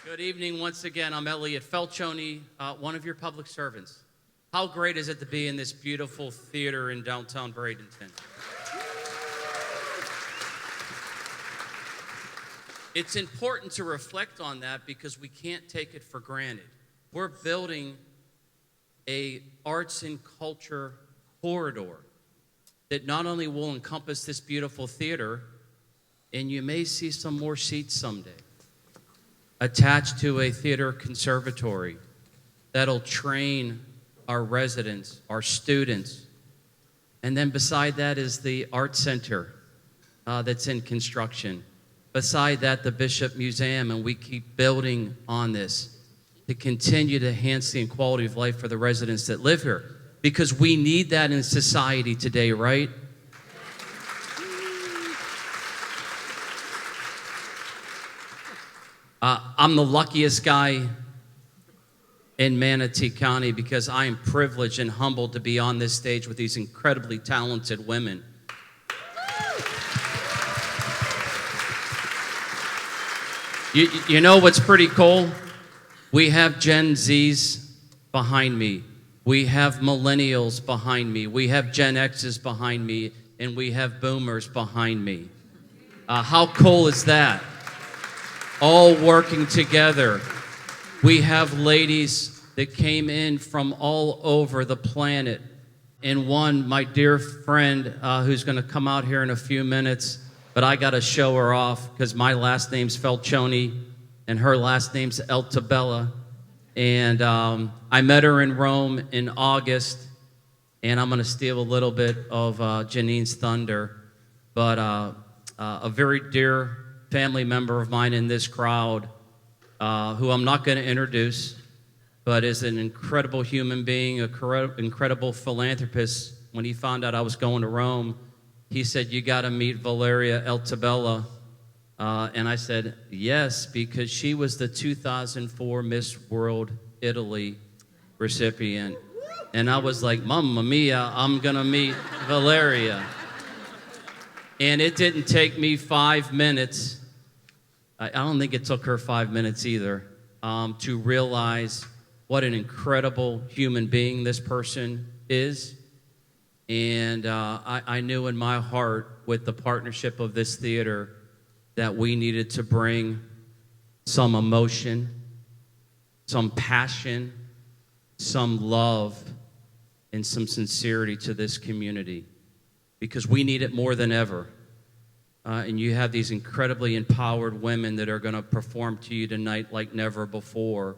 Good evening once again. I'm Elliot Felchoni, one of your public servants. How great is it to be in this beautiful theater in downtown Bradenton? It's important to reflect on that because we can't take it for granted. We're building a arts and culture corridor that not only will encompass this beautiful theater, and you may see some more seats someday, attached to a theater conservatory that'll train our residents, our students. And then beside that is the art center that's in construction. Beside that, the Bishop Museum, and we keep building on this to continue to enhance the quality of life for the residents that live here, because we need that in society today, right? I'm the luckiest guy in Manatee County because I am privileged and humbled to be on this stage with these incredibly talented women. You know what's pretty cool? We have Gen Zs behind me. We have millennials behind me. We have Gen Xs behind me. And we have boomers behind me. How cool is that? All working together. We have ladies that came in from all over the planet. And one, my dear friend, who's going to come out here in a few minutes, but I got to show her off because my last name's Felchoni and her last name's Altabella. And I met her in Rome in August, and I'm going to steal a little bit of Janine's thunder. But a very dear family member of mine in this crowd, who I'm not going to introduce, but is an incredible human being, incredible philanthropist. When he found out I was going to Rome, he said, "You got to meet Valeria Altabella." And I said, yes, because she was the 2004 Miss World Italy recipient. And I was like, Mamma mia, I'm going to meet Valeria. And it didn't take me 5 minutes. I don't think it took her 5 minutes either, to realize what an incredible human being this person is. And I knew in my heart, with the partnership of this theater, that we needed to bring some emotion, some passion, some love, and some sincerity to this community, because we need it more than ever. And you have these incredibly empowered women that are going to perform to you tonight like never before.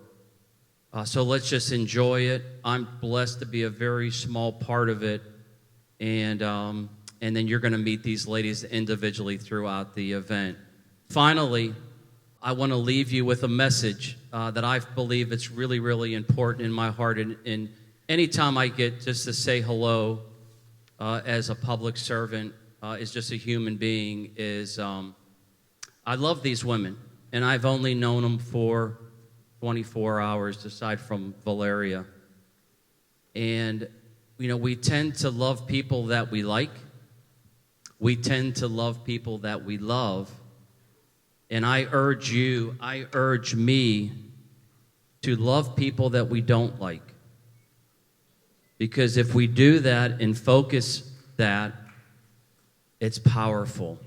So let's just enjoy it. I'm blessed to be a very small part of it. And then you're going to meet these ladies individually throughout the event. Finally, I want to leave you with a message that I believe it's really, really important in my heart. And anytime I get just to say hello as a public servant, as just a human being, is I love these women. And I've only known them for 24 hours, aside from Valeria. And, you know, we tend to love people that we like. We tend to love people that we love. And I urge me to love people that we don't like. Because if we do that and focus that, it's powerful.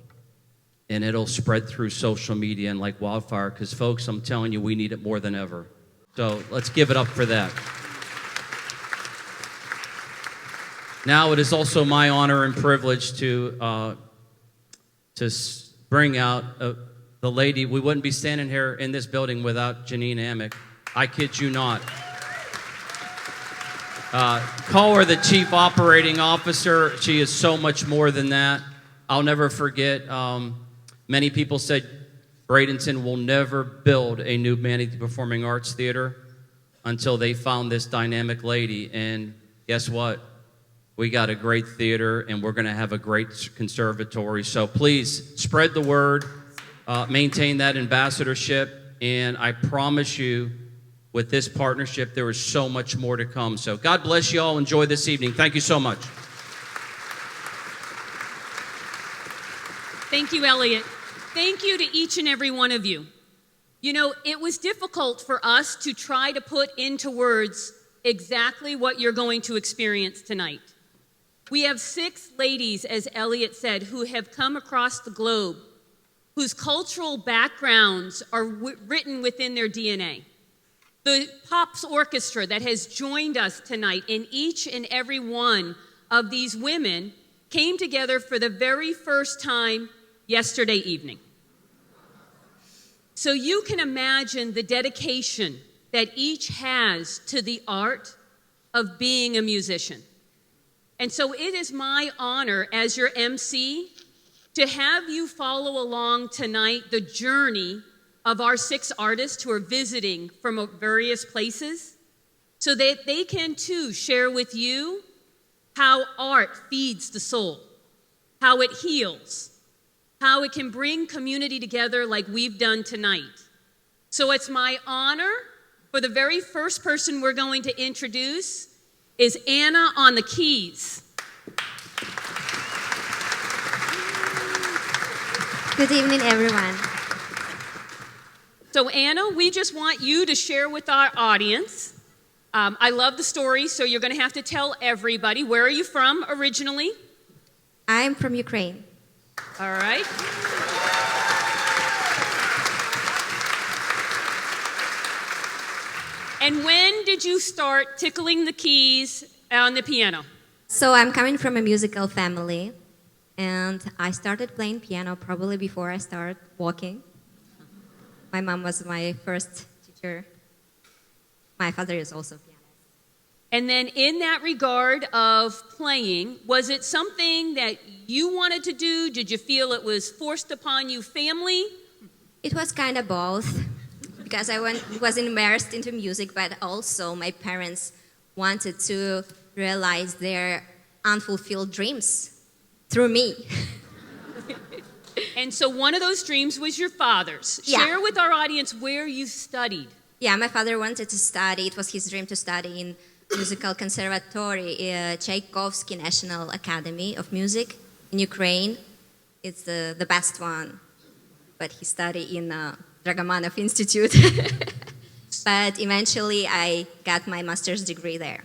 And it'll spread through social media and like wildfire. Because, folks, I'm telling you, we need it more than ever. So let's give it up for that. Now it is also my honor and privilege to bring out the lady. We wouldn't be standing here in this building without Janine Amick. I kid you not. Call her the Chief Operating Officer. She is so much more than that. I'll never forget, many people said Bradenton will never build a new Manatee Performing Arts Theater until they found this dynamic lady. And guess what? We got a great theater, and we're going to have a great conservatory. So please spread the word, maintain that ambassadorship, and I promise you, with this partnership, there is so much more to come. So God bless you all. Enjoy this evening. Thank you so much. Thank you, Elliot. Thank you to each and every one of you. You know, it was difficult for us to try to put into words exactly what you're going to experience tonight. We have 6 ladies, as Elliot said, who have come across the globe, whose cultural backgrounds are written within their DNA. The Pops Orchestra that has joined us tonight, and each and every one of these women came together for the very first time yesterday evening. So you can imagine the dedication that each has to the art of being a musician. And so it is my honor as your MC to have you follow along tonight the journey of our 6 artists who are visiting from various places so that they can too share with you how art feeds the soul, how it heals, how it can bring community together like we've done tonight. So it's my honor for the very first person we're going to introduce is Anna on the keys. Good evening, everyone. So Anna, we just want you to share with our audience. I love the story, so you're going to have to tell everybody. Where are you from originally? I'm from Ukraine. All right. And when did you start tickling the keys on the piano? So I'm coming from a musical family, and I started playing piano probably before I started walking. My mom was my first teacher. My father is also a pianist. And then in that regard of playing, was it something that you wanted to do? Did you feel it was forced upon you family? It was kind of both, because I was immersed into music, but also my parents wanted to realize their unfulfilled dreams through me. And so one of those dreams was your father's. Yeah. Share with our audience where you studied. Yeah, my father wanted to study. It was his dream to study in musical conservatory, Tchaikovsky National Academy of Music in Ukraine. It's the best one. But he studied in Dragomanov Institute. But eventually I got my master's degree there.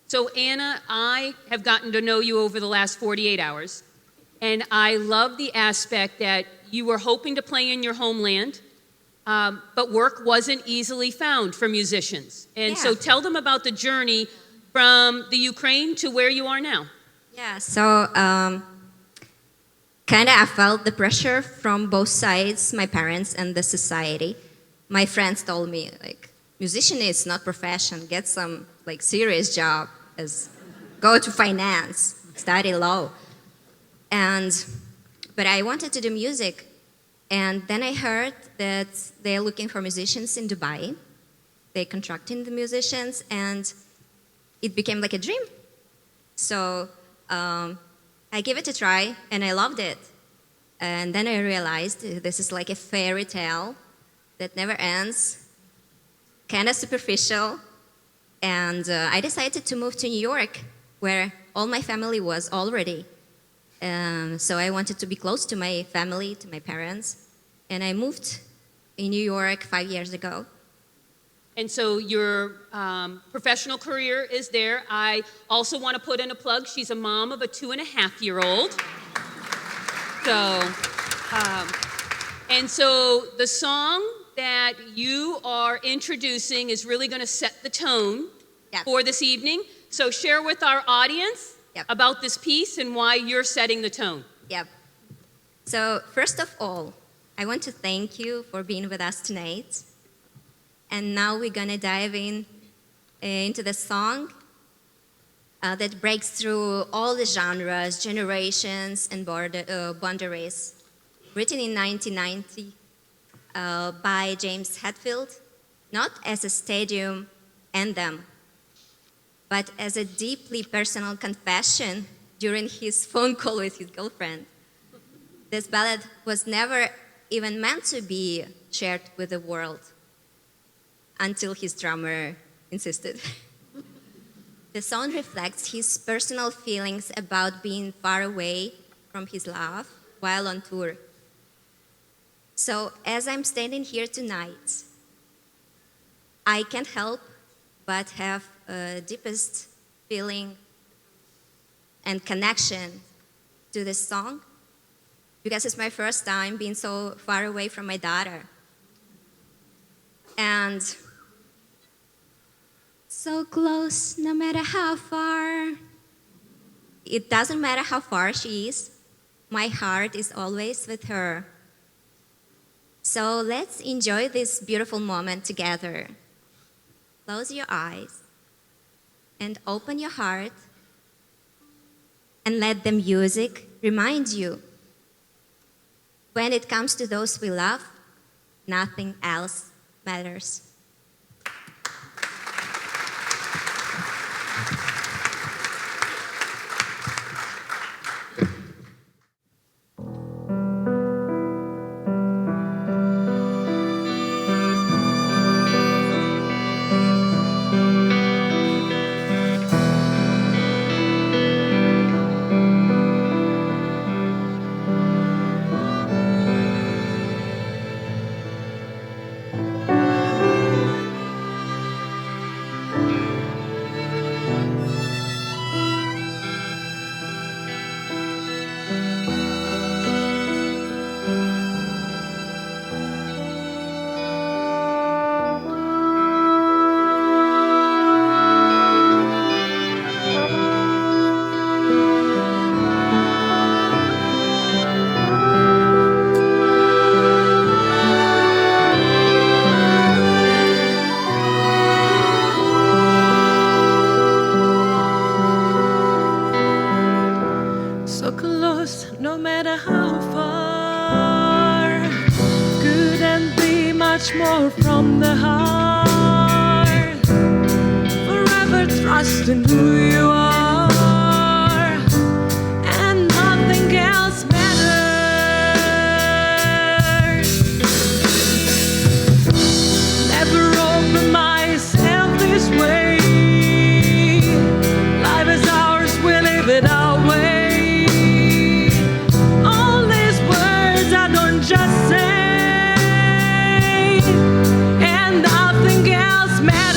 So Anna, I have gotten to know you over the last 48 hours. And I love the aspect that you were hoping to play in your homeland, but work wasn't easily found for musicians. And so tell them about the journey from the Ukraine to where you are now. Yeah, so kind of I felt the pressure from both sides, my parents and the society. My friends told me, like, musician is not profession, get some like serious job, go to finance, study law. But I wanted to do music, and then I heard that they're looking for musicians in Dubai. They're contracting the musicians, and it became like a dream. So I gave it a try, and I loved it. And then I realized this is like a fairy tale that never ends, kind of superficial. And I decided to move to New York, where all my family was already. So I wanted to be close to my family, to my parents. And I moved in New York 5 years ago. And so your professional career is there. I also want to put in a plug. She's a mom of a 2.5-year-old. So the song that you are introducing is really going to set the tone for this evening. So share with our audience about this piece and why you're setting the tone. Yep. So first of all, I want to thank you for being with us tonight. And now we're going to dive into the song that breaks through all the genres, generations, and boundaries. Written in 1990 by James Hetfield, not as a stadium anthem, but as a deeply personal confession during his phone call with his girlfriend. This ballad was never even meant to be shared with the world until his drummer insisted. The song reflects his personal feelings about being far away from his love while on tour. So as I'm standing here tonight, I can't help but have a deepest feeling and connection to this song because it's my first time being so far away from my daughter. And so close, no matter how far. It doesn't matter how far she is, my heart is always with her. So let's enjoy this beautiful moment together. Close your eyes and open your heart and let the music remind you. When it comes to those we love, nothing else matters. So close, no matter how far. Couldn't be much more from the heart. Forever trusting who you are, and nothing else matters. Never open myself this way. Life is ours, we live it our way. Just say, and nothing else matters.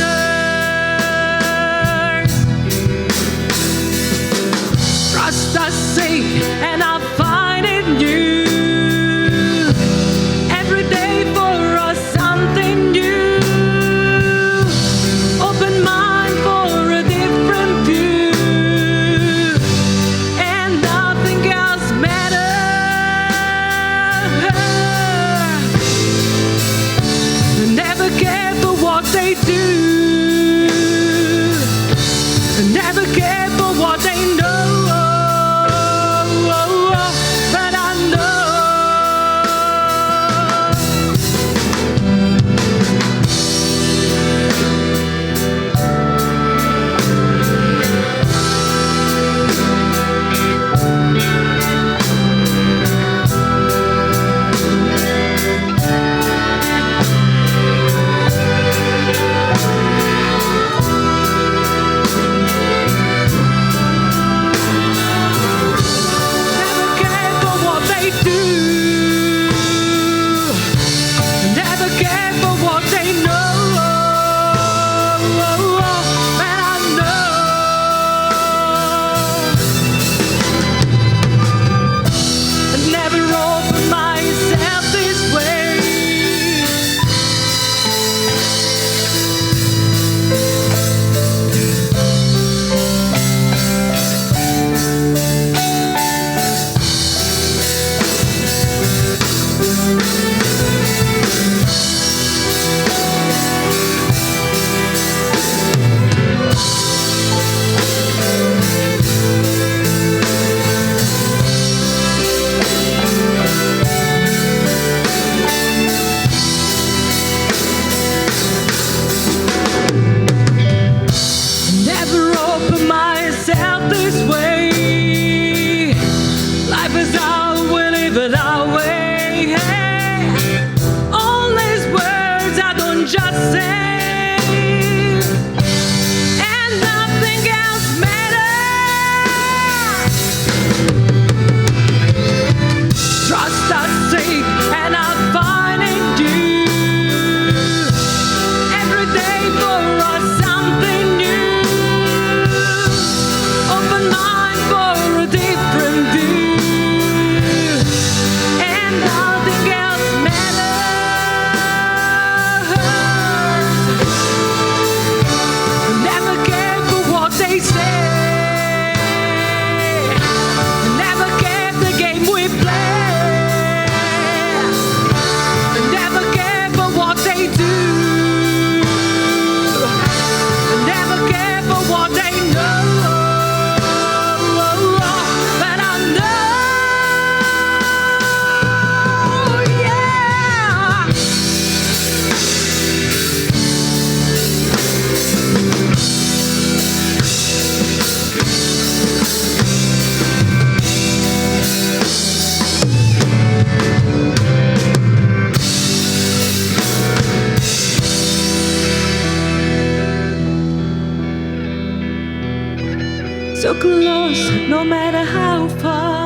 close, no matter how far.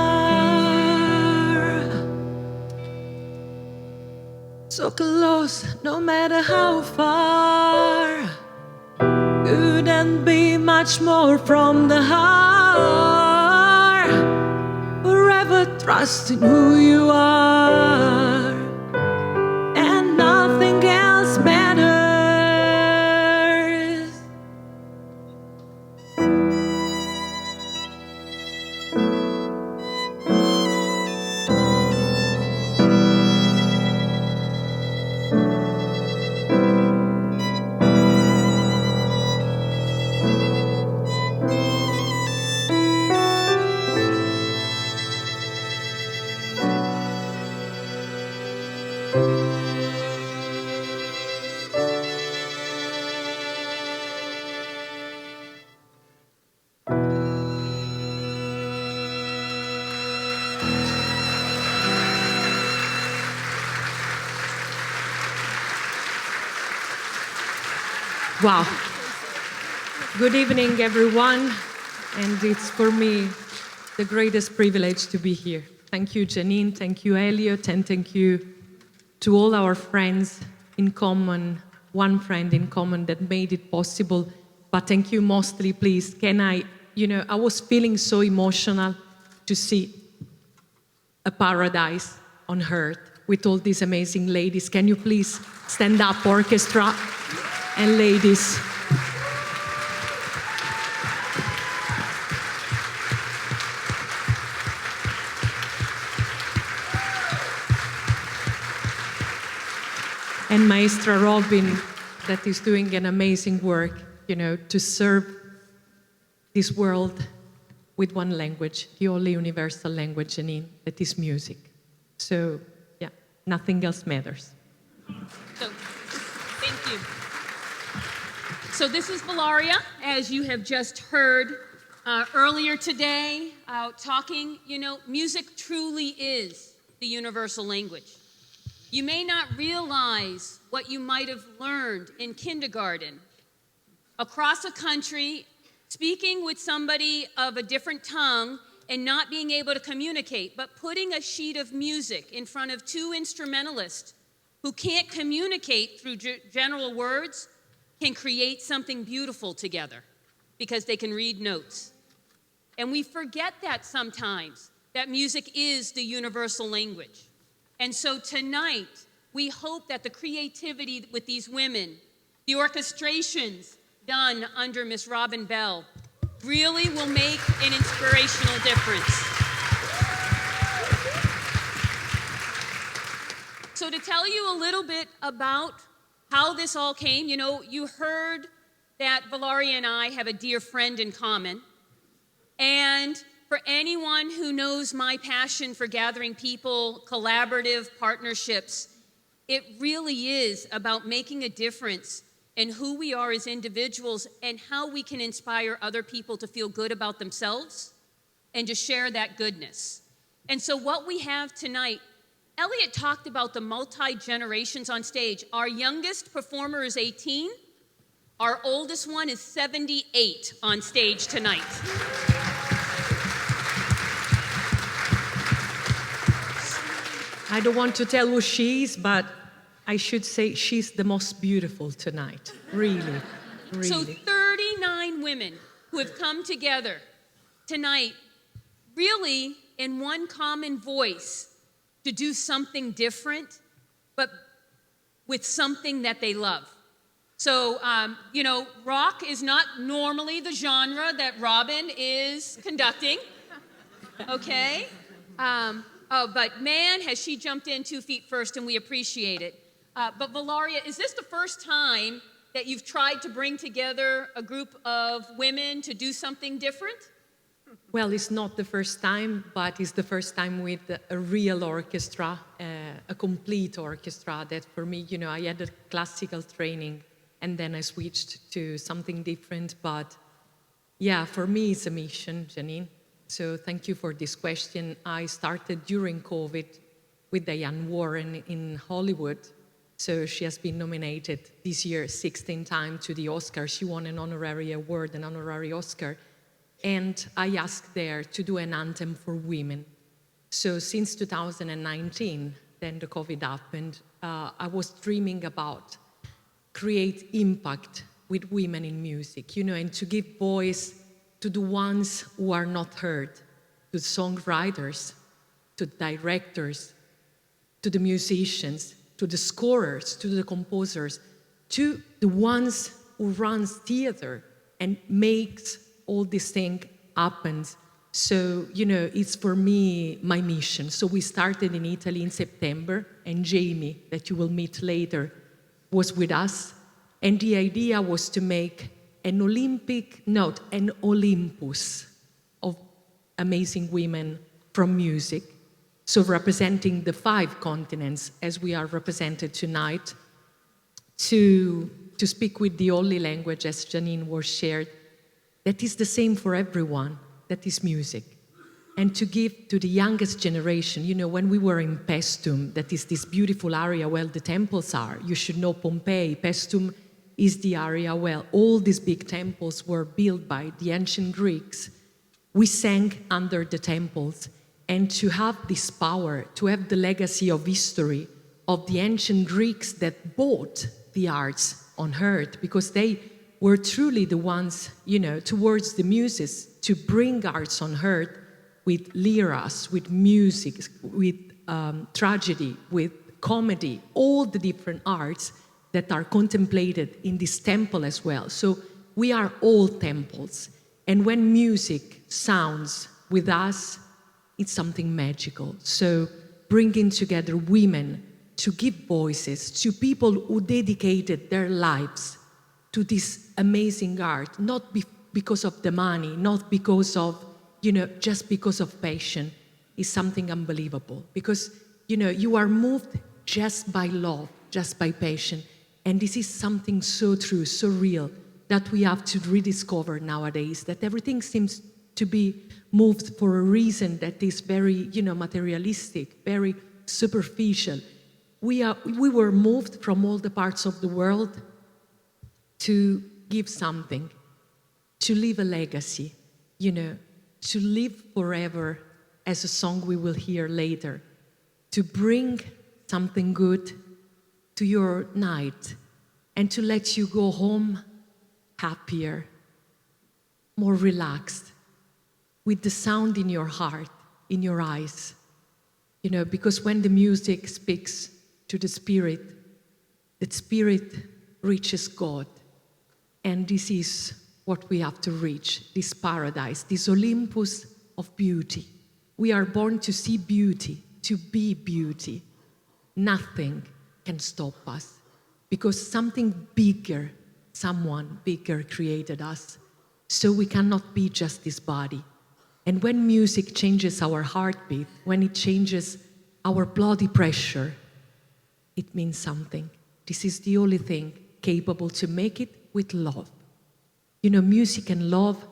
So close, no matter how far. Couldn't be much more from the heart. Forever trust in who you are, and nothing else matters. Wow. Good evening, everyone. And it's for me the greatest privilege to be here. Thank you, Janine. Thank you, Elliot. And thank you to all our friends in common, one friend in common that made it possible. But thank you mostly, please. I was feeling so emotional to see a paradise on earth with all these amazing ladies. Can you please stand up, orchestra and ladies? And Maestra Robin, that is doing an amazing work, to serve this world with one language, the only universal language, Janine, that is music. So, yeah, nothing else matters. So, thank you. So this is Valaria, as you have just heard earlier today, talking. Music truly is the universal language. You may not realize what you might have learned in kindergarten, across a country, speaking with somebody of a different tongue and not being able to communicate, but putting a sheet of music in front of two instrumentalists who can't communicate through general words can create something beautiful together because they can read notes. And we forget that sometimes, that music is the universal language. And so tonight, we hope that the creativity with these women, the orchestrations done under Miss Robin Bell, really will make an inspirational difference. So to tell you a little bit about how this all came, you heard that Valaria and I have a dear friend in common. And for anyone who knows my passion for gathering people, collaborative partnerships, it really is about making a difference in who we are as individuals and how we can inspire other people to feel good about themselves and to share that goodness. And so what we have tonight, Elliot talked about the multi-generations on stage. Our youngest performer is 18. Our oldest one is 78 on stage tonight. I don't want to tell who she is, but I should say she's the most beautiful tonight. Really, really. So 39 women who have come together tonight, really in one common voice, to do something different, but with something that they love. So, rock is not normally the genre that Robin is conducting, okay? But man, has she jumped in 2 feet first, and we appreciate it. But Valaria, is this the first time that you've tried to bring together a group of women to do something different? Well, it's not the first time, but it's the first time with a real orchestra, a complete orchestra that for me, I had a classical training and then I switched to something different. But yeah, for me, it's a mission, Janine. So thank you for this question. I started during COVID with Diane Warren in Hollywood. So she has been nominated this year 16 times to the Oscar. She won an honorary award, an honorary Oscar. and I asked there to do an anthem for women. So since 2019, then the COVID happened, I was dreaming about create impact with women in music, and to give voice to the ones who are not heard, to songwriters, to directors, to the musicians, to the scorers, to the composers, to the ones who runs theater and makes all this thing happen. So, it's for me, my mission. So we started in Italy in September, and Jamie, that you will meet later, was with us. And the idea was to make an Olympus of amazing women from music. So representing the 5 continents as we are represented tonight, to speak with the only language, as Janine was shared, that is the same for everyone, that is music. And to give to the youngest generation, when we were in Paestum, that is this beautiful area where the temples are, you should know Pompeii, Paestum is the area where all these big temples were built by the ancient Greeks. We sang under the temples, and to have this power, to have the legacy of history of the ancient Greeks that brought the arts on earth, because they were truly the ones, towards the Muses, to bring arts on earth with lyras, with music, with tragedy, with comedy, all the different arts that are contemplated in this temple as well. So we are all temples. And when music sounds with us, it's something magical. So bringing together women to give voices to people who dedicated their lives to this amazing art, not because of the money, not because of, just because of passion, is something unbelievable. Because, you are moved just by love, just by passion. And this is something so true, so real, that we have to rediscover nowadays, that everything seems to be moved for a reason that is very, materialistic, very superficial. We were moved from all the parts of the world to give something, to leave a legacy, to live forever, as a song we will hear later, to bring something good to your night and to let you go home happier, more relaxed, with the sound in your heart, in your eyes. Because when the music speaks to the spirit reaches God. And this is what we have to reach, this paradise, this Olympus of beauty. We are born to see beauty, to be beauty. Nothing can stop us, because something bigger, someone bigger created us. So we cannot be just this body. And when music changes our heartbeat, when it changes our blood pressure, it means something. This is the only thing capable to make it with love. Music and love,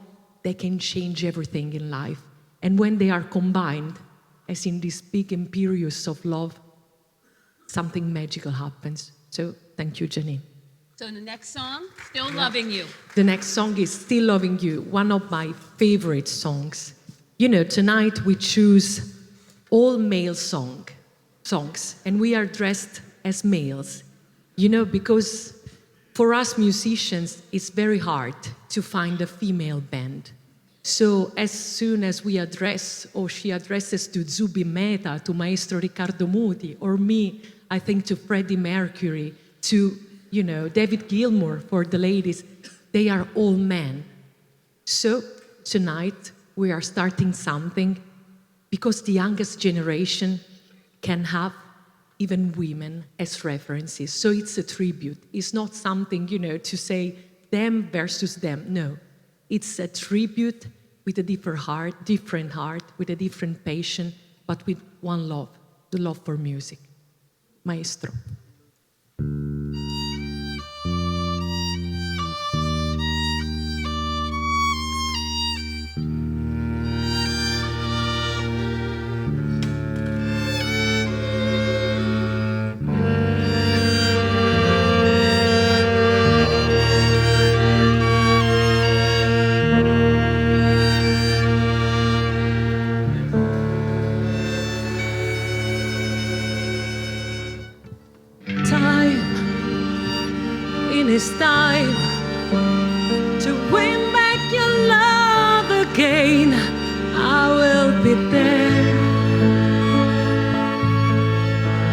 they can change everything in life. And when they are combined, as in this big imperious of love, something magical happens. So thank you, Janine. So the next song, Still Loving You. The next song is Still Loving You, one of my favorite songs. Tonight we choose all male songs, and we are dressed as males. Because for us musicians, it's very hard to find a female band. So as soon as we address, or she addresses to Zubi Mehta, to Maestro Riccardo Muti, or me, I think to Freddie Mercury, to, David Gilmour for the ladies, they are all men. So tonight we are starting something because the youngest generation can have even women as references. So it's a tribute. It's not something, to say them versus them. No, it's a tribute with a different heart, with a different passion, but with one love, the love for music. Maestro. it's time to win back your love again, I will be there.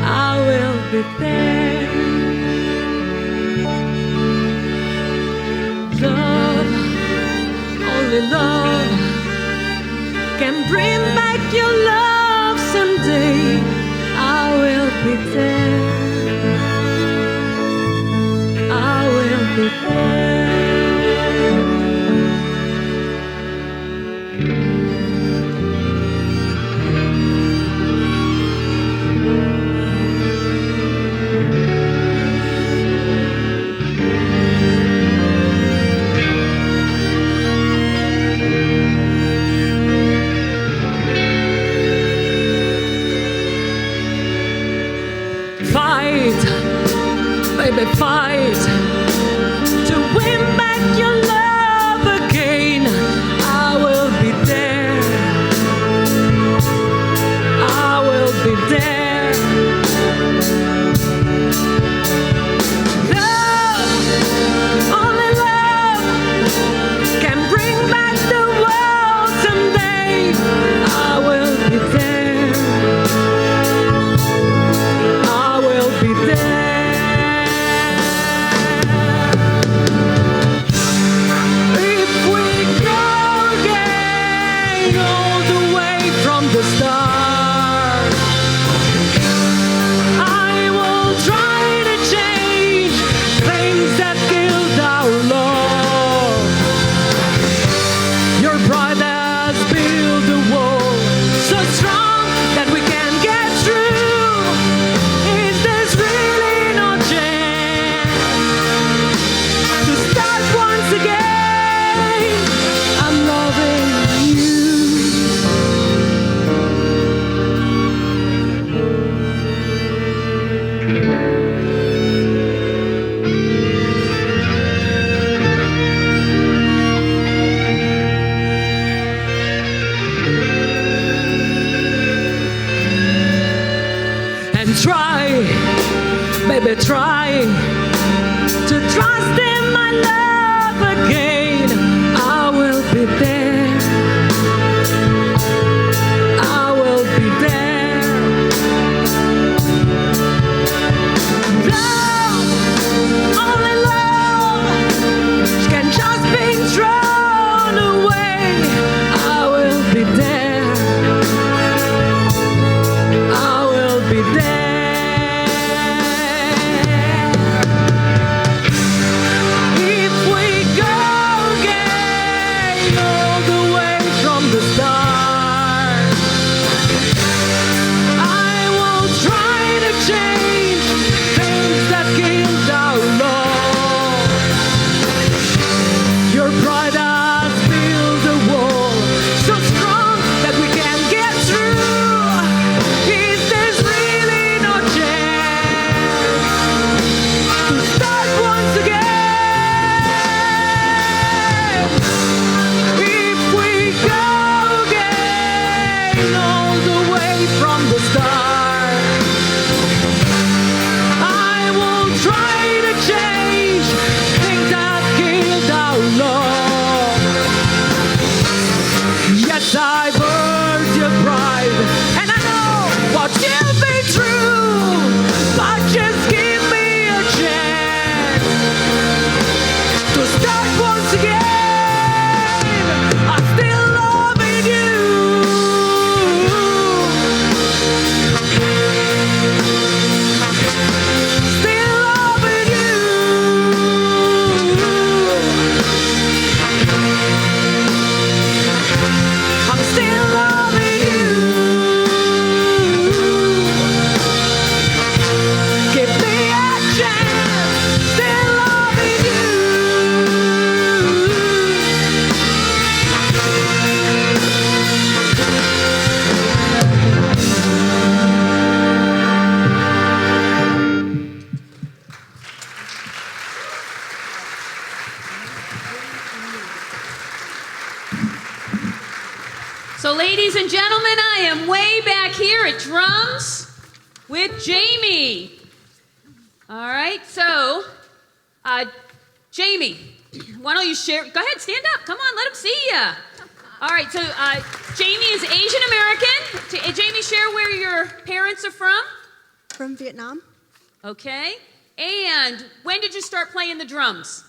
I will be there. Love, only love can bring back your love someday. I will be there. I will be there. Fight, baby, fight to win back your love again. I will be there. I will be there. Love, only love can bring back the world someday. I will be there. I will be there. If we go again all the way from the start, I will try to change things that killed our love. Your pride has built a wall so strong that we can't get through. Is this really no chance to start once again? I'm loving you. And try, baby, try to trust in my love again. I will be there. I will be there. Love, only love can just be thrown away. I will be there. I will be there. If we go again all the way from the start, I will try to change things that killed our love. Your pride has built a wall so strong that we can't get through. Is this really no chance to start once again? If we go again all the way from the start, I will try to change things that killed our love. Yes, I've heard your pride, and I know what you've been through, but just give me a chance to start once again. I'm still loving you. Still loving you. I'm still loving you. Give me a chance. Still loving you. So, ladies and gentlemen, I am way back here at drums with Jamie. All right, so Jamie, why don't you share? Go ahead, stand up. Come on, let them see you. All right, so Jamie is Asian American. Jamie, share where your parents are from. From Vietnam. Okay. And when did you start playing the drums?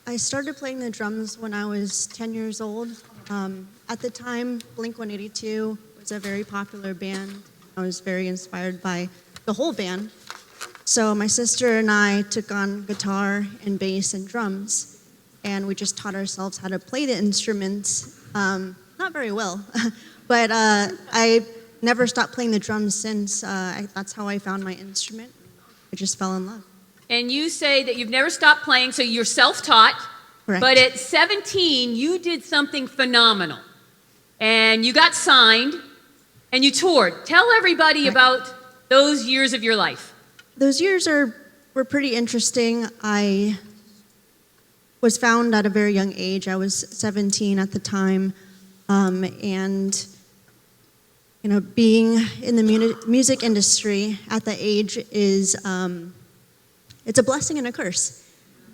I started playing the drums when I was 10 years old. At the time, Blink-182 was a very popular band. I was very inspired by the whole band. So my sister and I took on guitar and bass and drums, and we just taught ourselves how to play the instruments. Not very well, but I never stopped playing the drums since. That's how I found my instrument. I just fell in love. And you say that you've never stopped playing, so you're self-taught. Correct. But at 17, you did something phenomenal. And you got signed, and you toured. Tell everybody about those years of your life. Those years were pretty interesting. I was found at a very young age. I was 17 at the time. And you know, being in the music industry at that age is it's a blessing and a curse.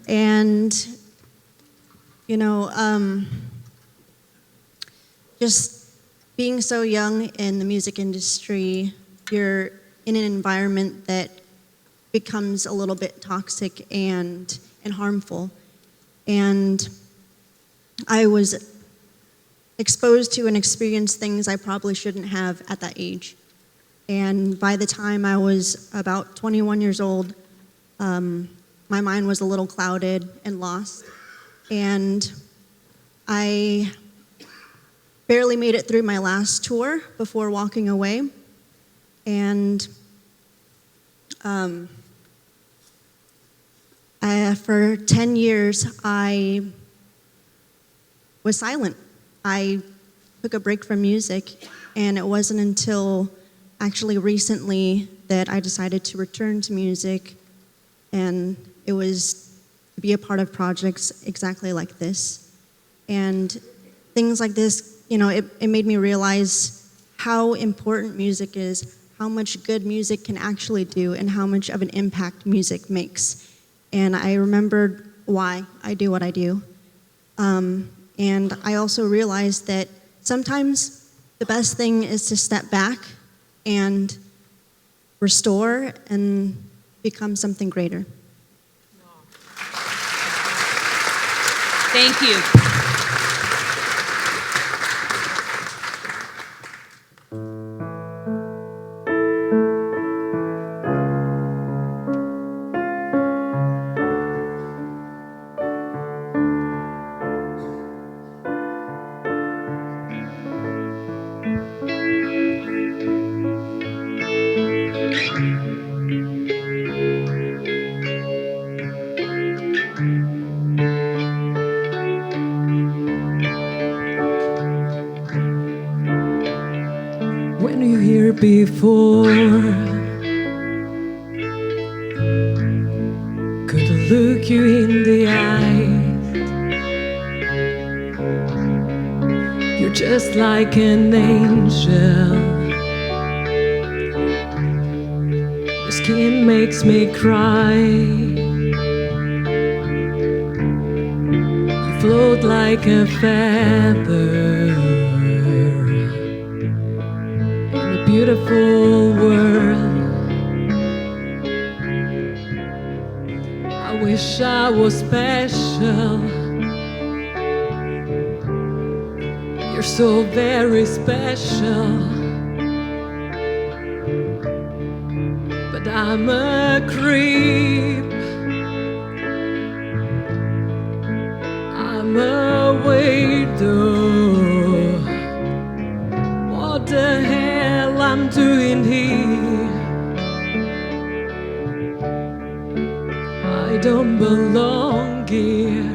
And you know, just being so young in the music industry, you're in an environment that becomes a little bit toxic and harmful. And I was exposed to and experienced things I probably shouldn't have at that age. And by the time I was about 21 years old, my mind was a little clouded and lost. And I barely made it through my last tour before walking away. And for 10 years, I was silent. I took a break from music, and it wasn't until actually recently that I decided to return to music, and it was to be a part of projects exactly like this. And things like this, you know, it made me realize how important music is, how much good music can actually do, and how much of an impact music makes. And I remembered why I do what I do. And I also realized that sometimes the best thing is to step back and restore and become something greater. Thank you. When you hear before, could look you in the eyes. You're just like an angel. Your skin makes me cry. You float like a feather. Beautiful world. I wish I was special. You're so very special. But I'm a creep. I'm a weirdo. What the hell I'm doing here? I don't belong here.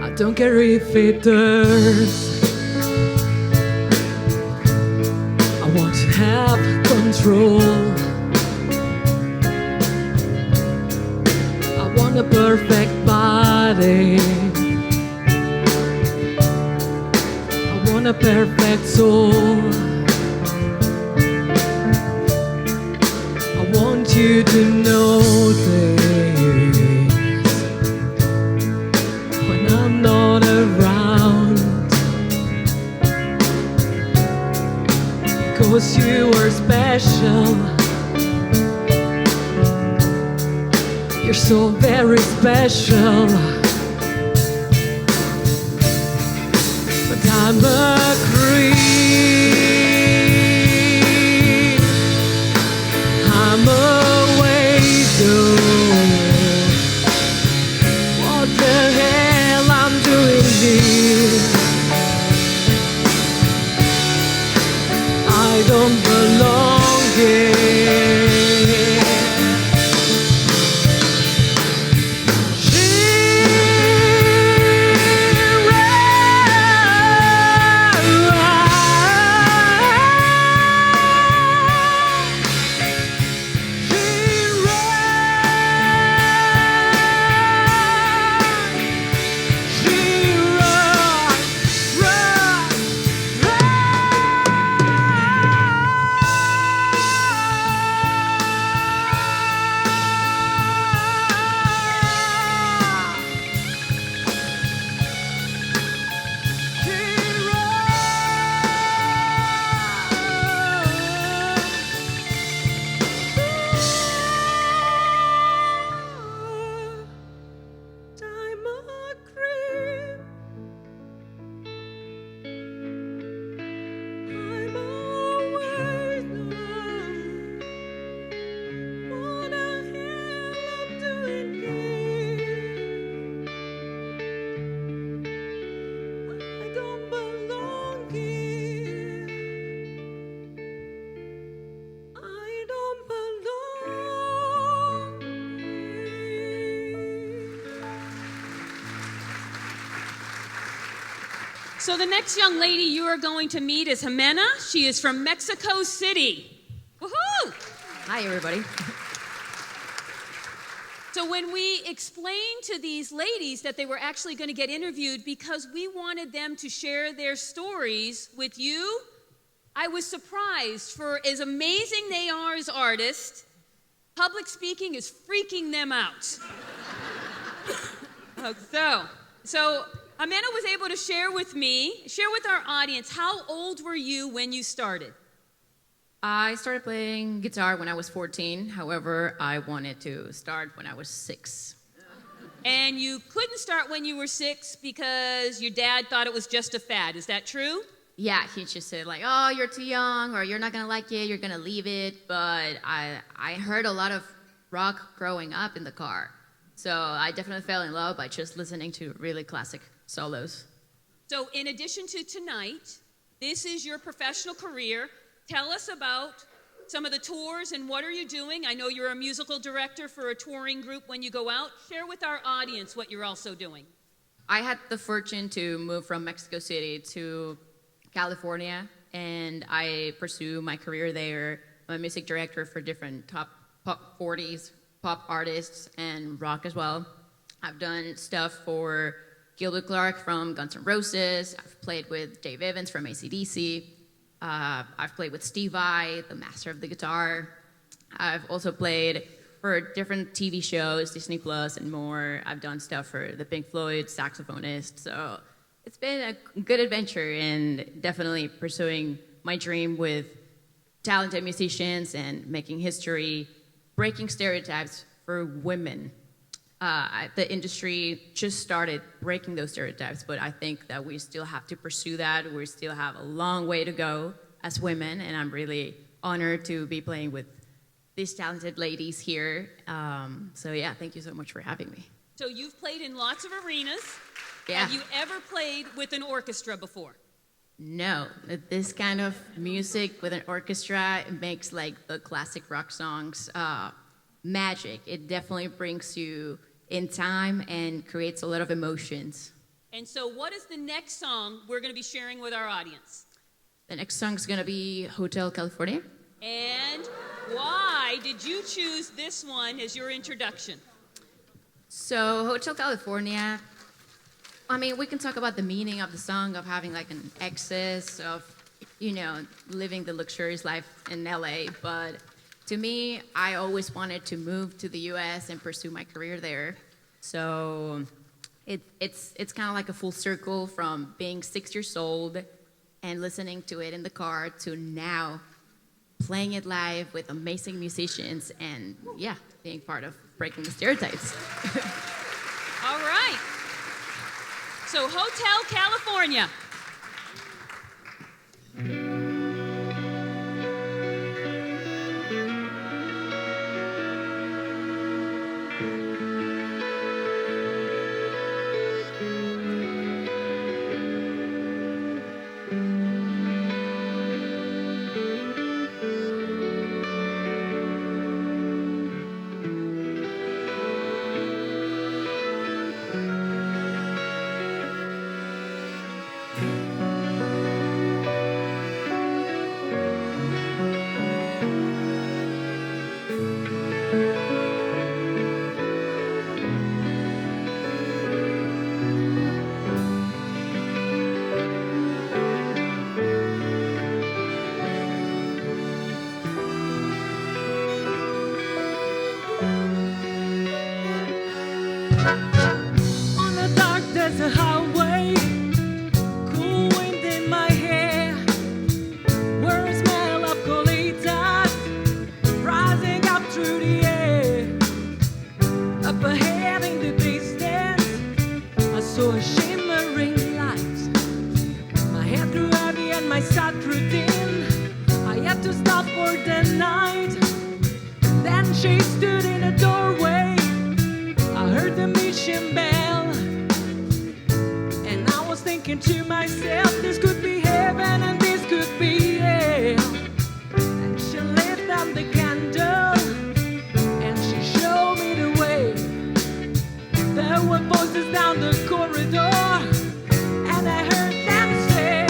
I don't care if it hurts. I want to have control. I want a perfect body. A perfect soul. I want you to know days when I'm not around, 'cause you are special. You're so very special. But I'm a creep. I'm away though. What the hell I'm doing here? I don't belong here. So the next young lady you are going to meet is Jimena. She is from Mexico City. Woohoo! Hi, everybody. So when we explained to these ladies that they were actually going to get interviewed because we wanted them to share their stories with you, I was surprised. For as amazing they are as artists, public speaking is freaking them out. So Jimena was able to share with our audience, how old were you when you started? I started playing guitar when I was 14. However, I wanted to start when I was 6. And you couldn't start when you were 6 because your dad thought it was just a fad. Is that true? Yeah, he just said like, oh, you're too young, or you're not going to like it, you're going to leave it. But I heard a lot of rock growing up in the car. So I definitely fell in love by just listening to really classic solos. So in addition to tonight, this is your professional career. Tell us about some of the tours and what are you doing? I know you're a musical director for a touring group when you go out. Share with our audience what you're also doing. I had the fortune to move from Mexico City to California, and I pursue my career there. I'm a music director for different top pop 40s, pop artists, and rock as well. I've done stuff for Gilbert Clark from Guns N' Roses. I've played with Dave Evans from AC/DC. I've played with Steve Vai, the master of the guitar. I've also played for different TV shows, Disney Plus and more. I've done stuff for the Pink Floyd saxophonist. So it's been a good adventure and definitely pursuing my dream with talented musicians and making history, breaking stereotypes for women. The industry just started breaking those stereotypes, but I think that we still have to pursue that. We still have a long way to go as women, and I'm really honored to be playing with these talented ladies here. So yeah, thank you so much for having me. So you've played in lots of arenas. Yeah. Have you ever played with an orchestra before? No, this kind of music with an orchestra, it makes like the classic rock songs magic. It definitely brings you in time and creates a lot of emotions. And so what is the next song we're going to be sharing with our audience? The next song is going to be Hotel California. And why did you choose this one as your introduction? So Hotel California, I mean, we can talk about the meaning of the song, of having like an excess of, living the luxurious life in LA, but to me, I always wanted to move to the U.S. and pursue my career there. So it's kind of like a full circle from being 6 years old and listening to it in the car to now playing it live with amazing musicians and, yeah, being part of breaking the stereotypes. All right. So, Hotel California. On a dark desert highway, cool wind in my hair, where a smell of colitas rising up through the air. Up ahead in the distance, I saw a shimmering light. My head grew heavy and my sight grew dim. I had to stop for the night. Then she stood in a doorway. I heard the mission bell, and I was thinking to myself, this could be heaven and this could be hell. And she lit up the candle, and she showed me the way. There were voices down the corridor, and I heard them say,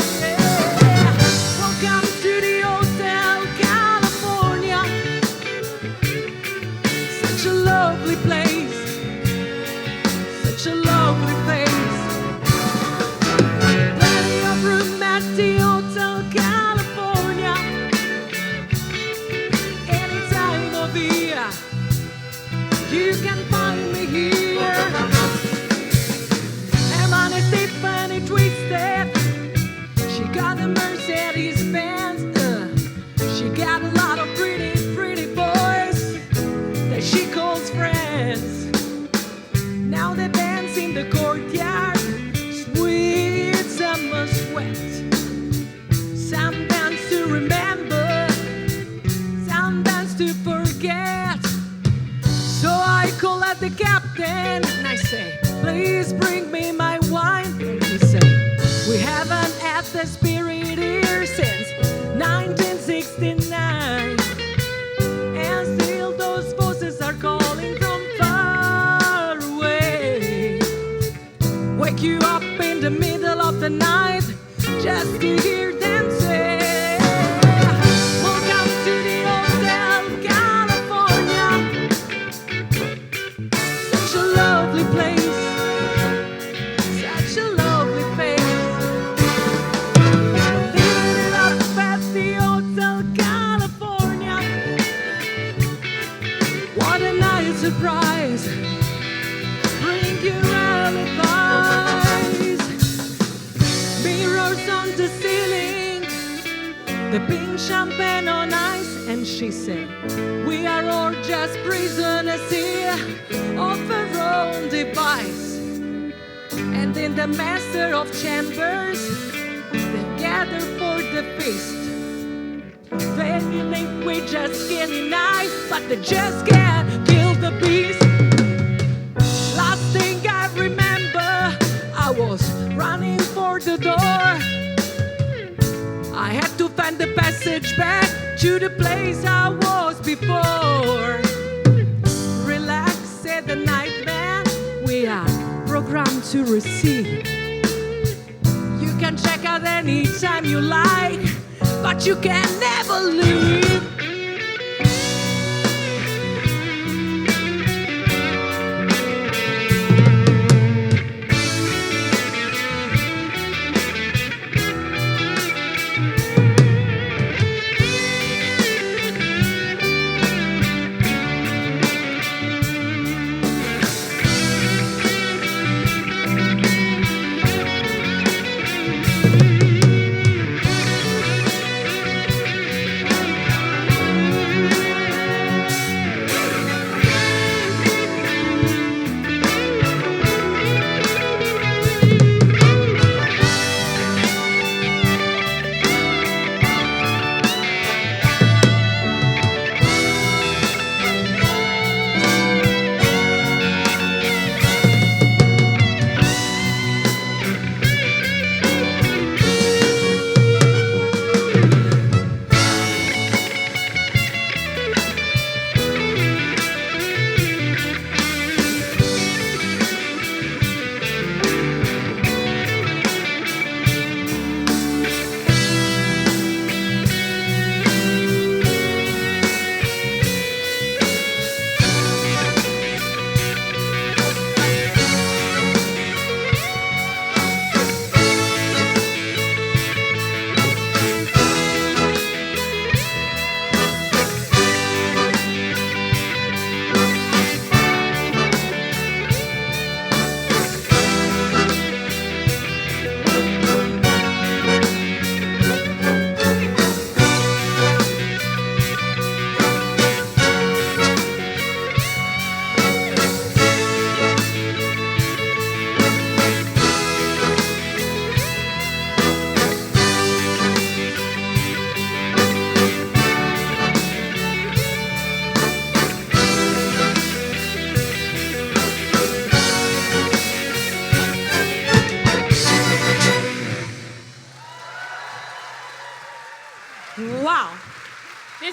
welcome to the Hotel California. Such a lovely place. Such a lovely place. Plenty of room at the Hotel California. Any time of year, you can find me here. Hermione Stephanie Twisted. She got a Mercedes Benz. She got a lot of pretty, pretty boys that she calls friends. Now they dance in the courtyard, sweet summer sweat. Some dance to remember, some dance to forget. So I call out the captain and I say, please bring me my wine. And he said, we haven't had the spirit here since 1969. And still those voices are calling from far away. Wake you up in the middle of the night just to hear them say, welcome to the Hotel California. Such a lovely place. Such a lovely place. Living it up at the Hotel California. What a nice surprise. Bring your alibis. Mirrors on the ceiling, the pink champagne on ice. And she said, we are all just prisoners here of our own device. And in the master of chambers, they gather for the feast. They think we just getting nice, but they just can't kill the beast. Last thing I remember, I was running for the door. I had to find the passage back to the place I was before. Relax, said the night man, we are programmed to receive. You can check out anytime you like, but you can never leave.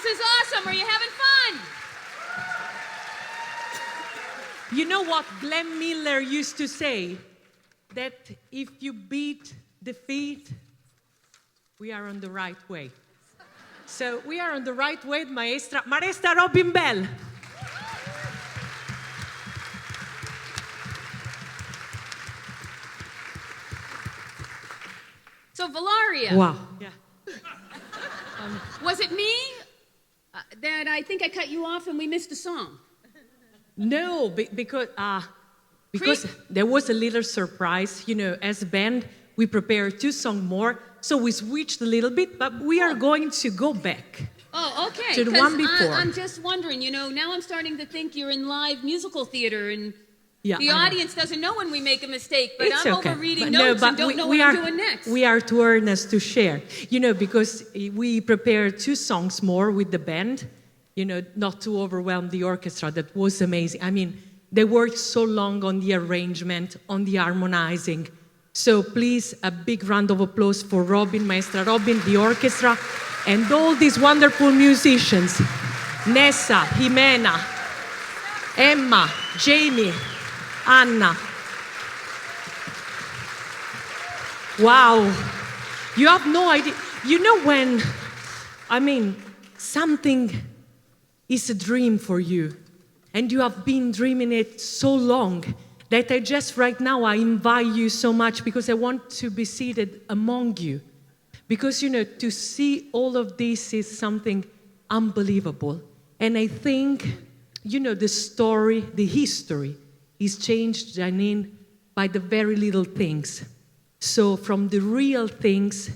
This is awesome. Are you having fun? You know what Glenn Miller used to say? That if you beat defeat, we are on the right way. So we are on the right way, Maestra Robin Bell. So, Valaria, Wow. Yeah. was it me that I think I cut you off and we missed a song? No, because there was a little surprise. You know, as a band, we prepared 2 songs more, so we switched a little bit, but we are going to go back. Oh, okay. To the one before. I'm just wondering, you know, now I'm starting to think you're in live musical theater and Yeah, the I know. audience doesn't know when we make a mistake, but It's I'm okay. overreading But notes but and don't know what I'm doing next. We are too earnest to share, you know, because we prepared 2 songs more with the band, you know, not to overwhelm the orchestra. That was amazing. I mean, they worked so long on the arrangement, on the harmonizing. So please, a big round of applause for Robin, Maestra Robin, the orchestra, and all these wonderful musicians. Nessa, Jimena, Emma, Jamie, Anna. Wow. You have no idea. You know when, I mean, something is a dream for you, and you have been dreaming it so long that I just right now, I invite you so much because I want to be seated among you. Because, you know, to see all of this is something unbelievable. And I think, you know, the story, the history is changed, Janine, by the very little things. So from the real things,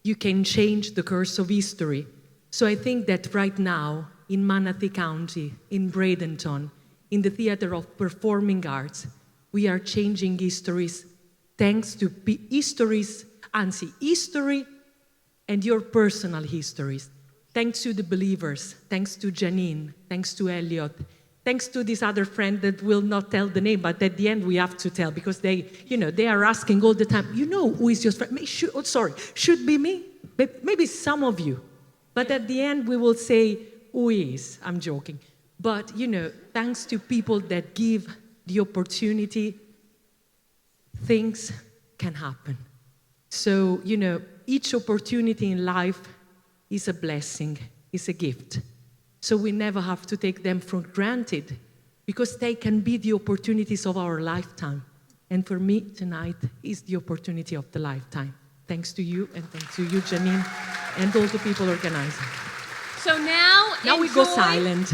you can change the course of history. So I think that right now, in Manatee County, in Bradenton, in the Theater of Performing Arts, we are changing histories thanks to history and your personal histories. Thanks to the believers, thanks to Janine, thanks to Elliot, thanks to this other friend that will not tell the name, but at the end we have to tell because they, you know, they are asking all the time, you know who is your friend? Should be me? Maybe some of you. But at the end we will say who is. I'm joking. But, you know, thanks to people that give the opportunity, things can happen. So, you know, each opportunity in life is a blessing, is a gift. So we never have to take them for granted because they can be the opportunities of our lifetime. And for me, tonight is the opportunity of the lifetime. Thanks to you, and thanks to you, Janine, and all the people organizing. So now we go silent.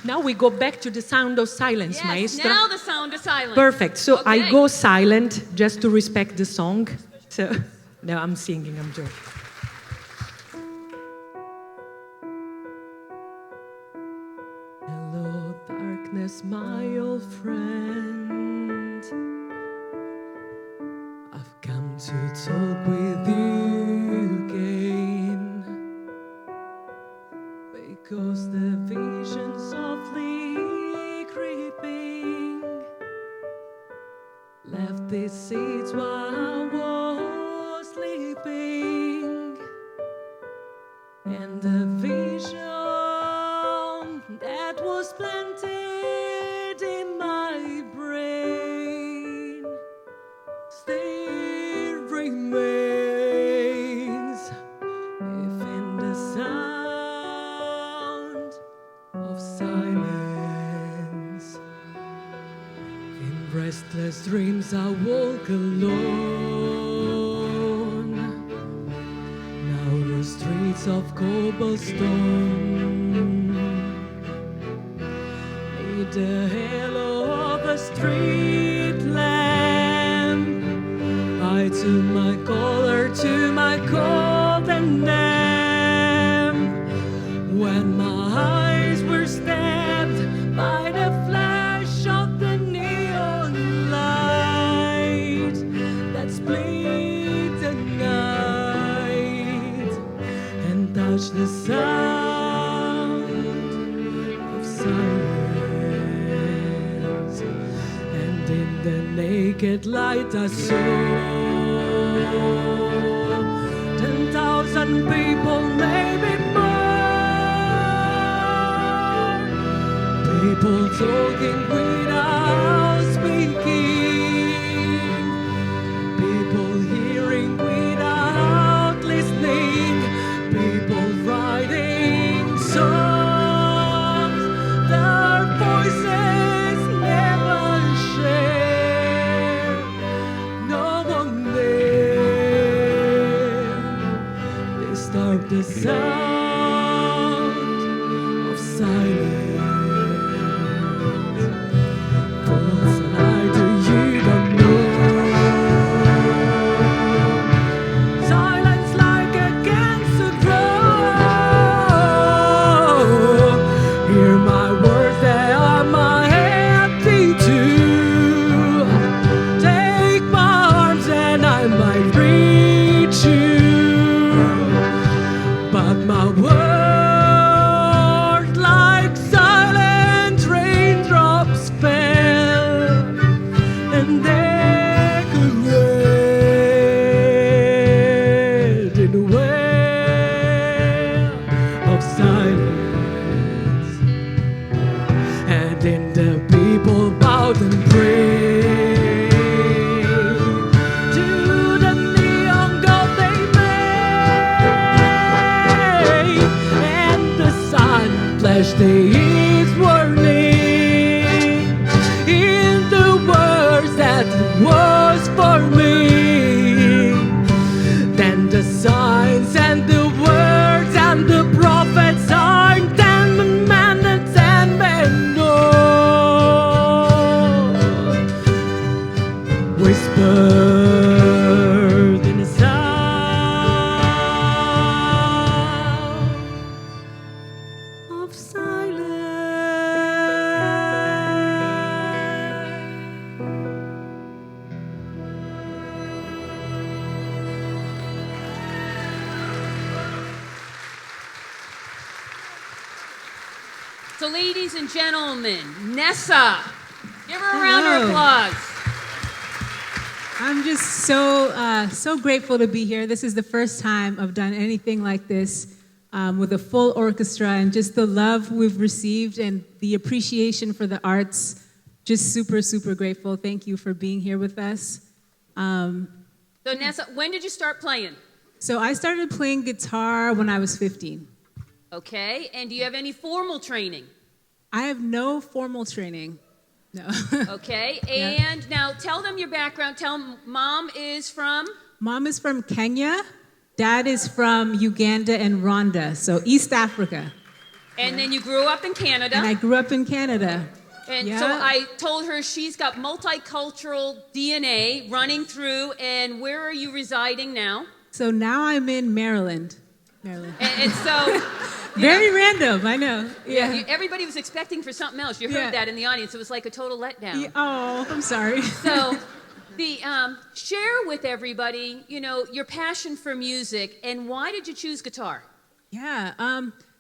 Now we go back to the sound of silence, Yes, Maestra. now the sound of silence. Perfect. So I Okay. go silent just to respect the song. So, no, I'm singing, I'm joking. Hello, darkness, my old friend. I've come to talk with you again. Because the vision softly creeping left these seats while I was sleeping, and the vision that was planted in my brain still remains, if in the sound of silence. In restless dreams I walk alone. Now the streets of cobblestone need the halo of a street lamp. I took my collar to my cold and damp when my eyes were stabbed by the flash of the neon light that split the night and touched the sound of silence. And in the naked light I saw 10,000 people, maybe more, People talking without speaking. People hearing without listening. People writing songs. Their voices never share. No one there. They start the sound of silence. False lie to you don't know. Silence like a cancer grow. Hear my words, they are my attitude. Take my arms and I might reach you. But my words like silent raindrops fell, and they could wait in the well of silence. And then the people bowed and prayed to the neon god they made, and the sun flashed his warning in the words that was for me. Then the signs and the words and the prophets are 10 commandments and men know. Whispered in the sound of silence. So, ladies and gentlemen, Nessa, give her a round of Hello. applause. I'm just so grateful to be here. This is the first time I've done anything like this with a full orchestra, and just the love we've received and the appreciation for the arts. Just super grateful. Thank you for being here with us. So, Nessa, when did you start playing? So I started playing guitar when I was 15. Okay, and do you have any formal training? I have no formal training. No. Okay, Yeah. and now tell them your background. Tell them mom is from? Mom is from Kenya. Dad is from Uganda and Rwanda, so East Africa. And then you grew up in Canada. And I grew up in Canada. And Yeah. so I told her she's got multicultural DNA running through. And where are you residing now? So now I'm in Maryland. And so Very random, I know. Yeah. everybody was expecting for something else. You heard Yeah. that in the audience. It was like a total letdown. Yeah, oh, I'm sorry. So the share with everybody, your passion for music, and why did you choose guitar? Yeah.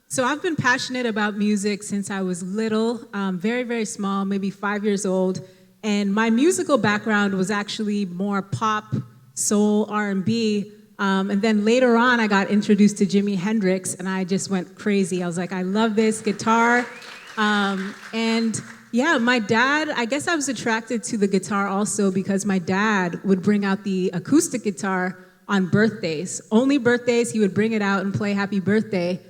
So I've been passionate about music since I was little, very small, maybe 5 years old. And my musical background was actually more pop, soul, R&B. And then later on, I got introduced to Jimi Hendrix, and I just went crazy. I was like, I love this guitar. And yeah, my dad, I guess I was attracted to the guitar also because my dad would bring out the acoustic guitar on birthdays. Only birthdays, he would bring it out and play Happy Birthday.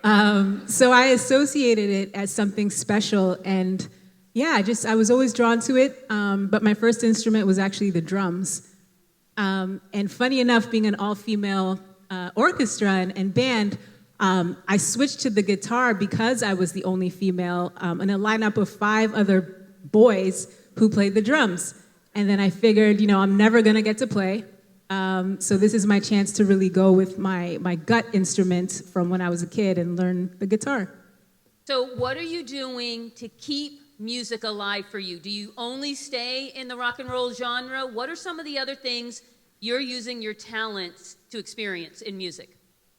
So I associated it as something special, and yeah, I was always drawn to it. But my first instrument was actually the drums. And funny enough, being an all-female orchestra and band, I switched to the guitar because I was the only female in a lineup of 5 other boys who played the drums. And then I figured, I'm never going to get to play. So this is my chance to really go with my gut instrument from when I was a kid and learn the guitar. So what are you doing to keep music alive for you? Do you only stay in the rock and roll genre? What are some of the other things you're using your talents to experience in music?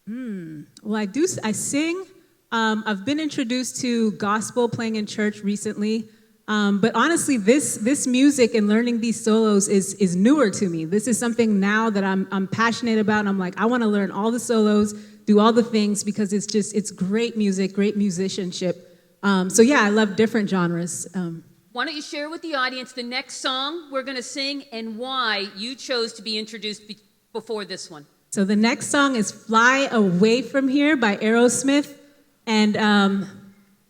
Well, I sing. I've been introduced to gospel playing in church recently. But honestly, this music and learning these solos is newer to me. This is something now that I'm passionate about. And I'm like, I want to learn all the solos, do all the things because it's great music, great musicianship. So yeah, I love different genres. Why don't you share with the audience the next song we're going to sing and why you chose to be introduced before this one? So the next song is Fly Away From Here by Aerosmith. And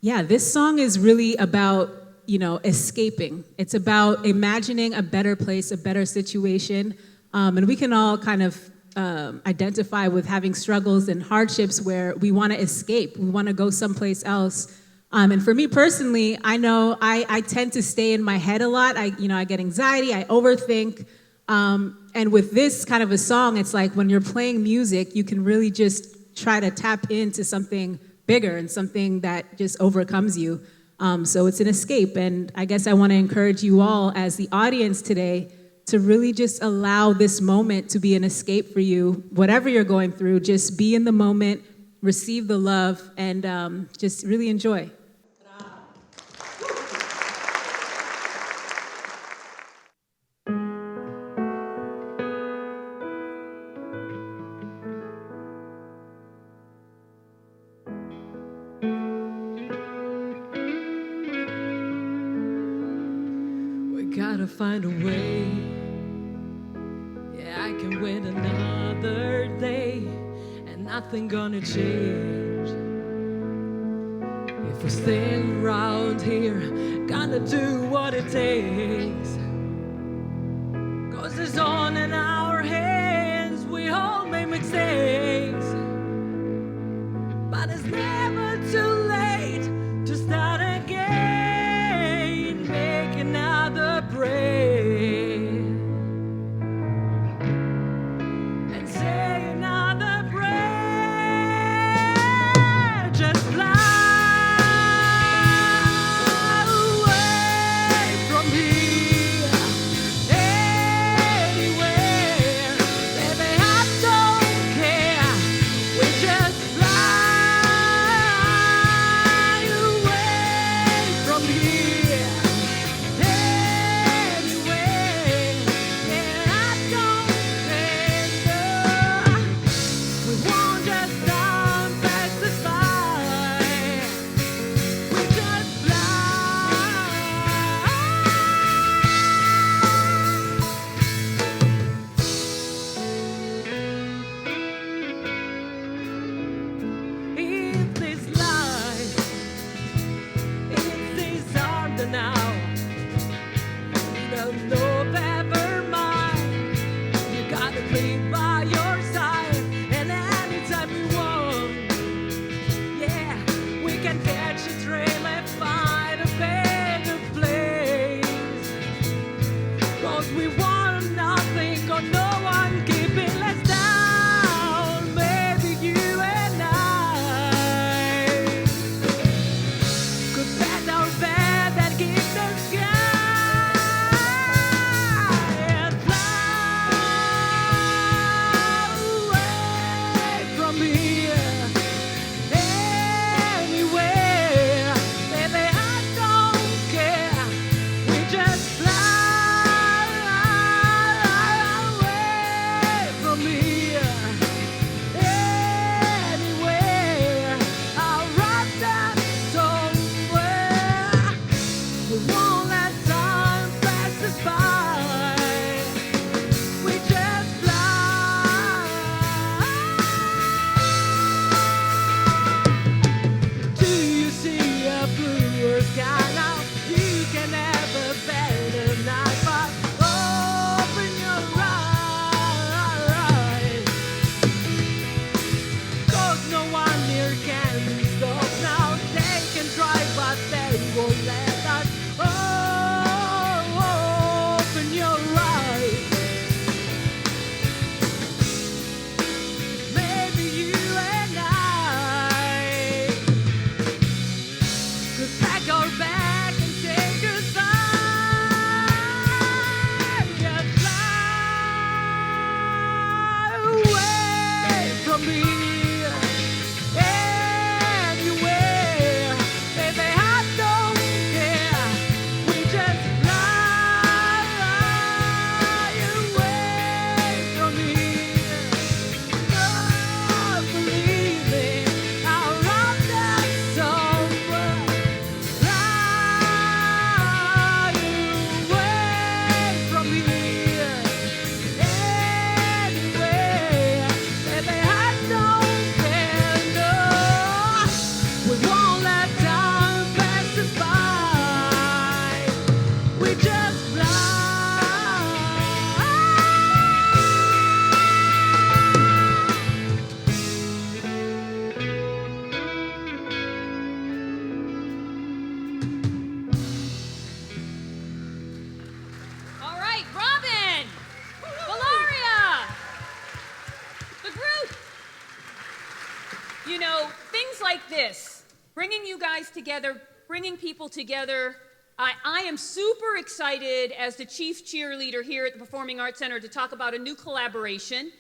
yeah, this song is really about, escaping. It's about imagining a better place, a better situation. And we can all kind of identify with having struggles and hardships where we want to escape. We want to go someplace else. And for me personally, I know I tend to stay in my head a lot. I get anxiety, I overthink. And with this kind of a song, it's like when you're playing music, you can really just try to tap into something bigger and something that just overcomes you. So it's an escape. And I guess I want to encourage you all as the audience today to really just allow this moment to be an escape for you. Whatever you're going through, just be in the moment, receive the love, and just really enjoy. Gotta find a way. Yeah, I can wait another day, and nothing gonna change. If we stay around here, gonna do what it takes. 'Cause it's all in our hands, we all make mistakes. But it's never too late to start again, make another break, and say another prayer. Just fly away from here, anywhere. Baby, I don't care. We just fly away from here, anywhere. And I don't care. We won't just stop pass us by. We just fly. In this life, it is harder now. No, never mind. You gotta be by your side, and anytime you want, yeah, we can catch a train and find a better place. 'Cause we want nothing or no one keeping us down. Maybe you and I could bet our bed and keep the sky and fly away from here, anywhere. Baby, I don't care. We just fly away from here, anywhere. I'll write that somewhere. We won't let time pass us by. We just fly. Do you see a bluer sky now? You can have a better night, but open your eyes. 'Cause no one here can stop now. They can try, but they won't let us. Oh, We just fly. All right, Robin, Valeria, the group. You know, things like this, bringing you guys together, bringing people together. I am super excited as the chief cheerleader here at the Performing Arts Center to talk about a new collaboration.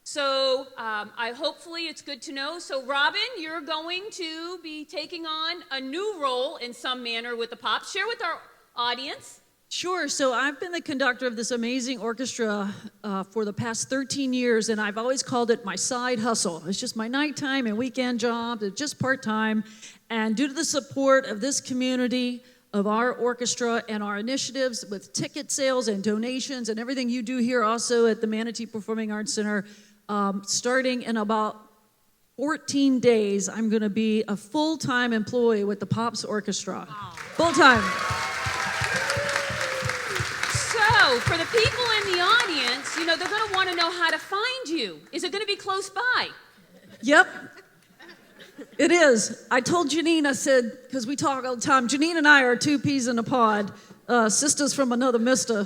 So hopefully it's good to know. So Robin, you're going to be taking on a new role in some manner with the Pops. Share with our audience. Sure. So I've been the conductor of this amazing orchestra for the past 13 years, and I've always called it my side hustle. It's just my nighttime and weekend job. It's just part-time. And due to the support of this community, of our orchestra and our initiatives with ticket sales and donations and everything you do here also at the Manatee Performing Arts Center, starting in about 14 days, I'm going to be a full-time employee with the Pops Orchestra. Wow. Full-time. So, for the people in the audience, you know, they're going to want to know how to find you. Is it going to be close by? Yep. It is. I told Janine, I said, because we talk all the time, Janine and I are two peas in a pod, sisters from another mister,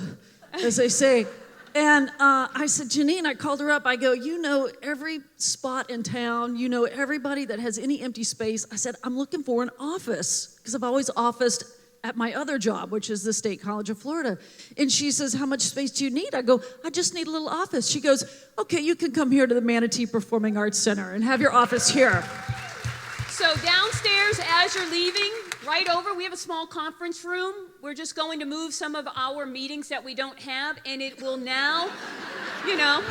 as they say. And I said, Janine, I called her up. I go, you know every spot in town. You know everybody that has any empty space. I said, I'm looking for an office, because I've always officed at my other job, which is the State College of Florida. And she says, how much space do you need? I go, I just need a little office. She goes, okay, you can come here to the Manatee Performing Arts Center and have your office here. So downstairs, as you're leaving, right over, we have a small conference room. We're just going to move some of our meetings that we don't have, and it will now, you know,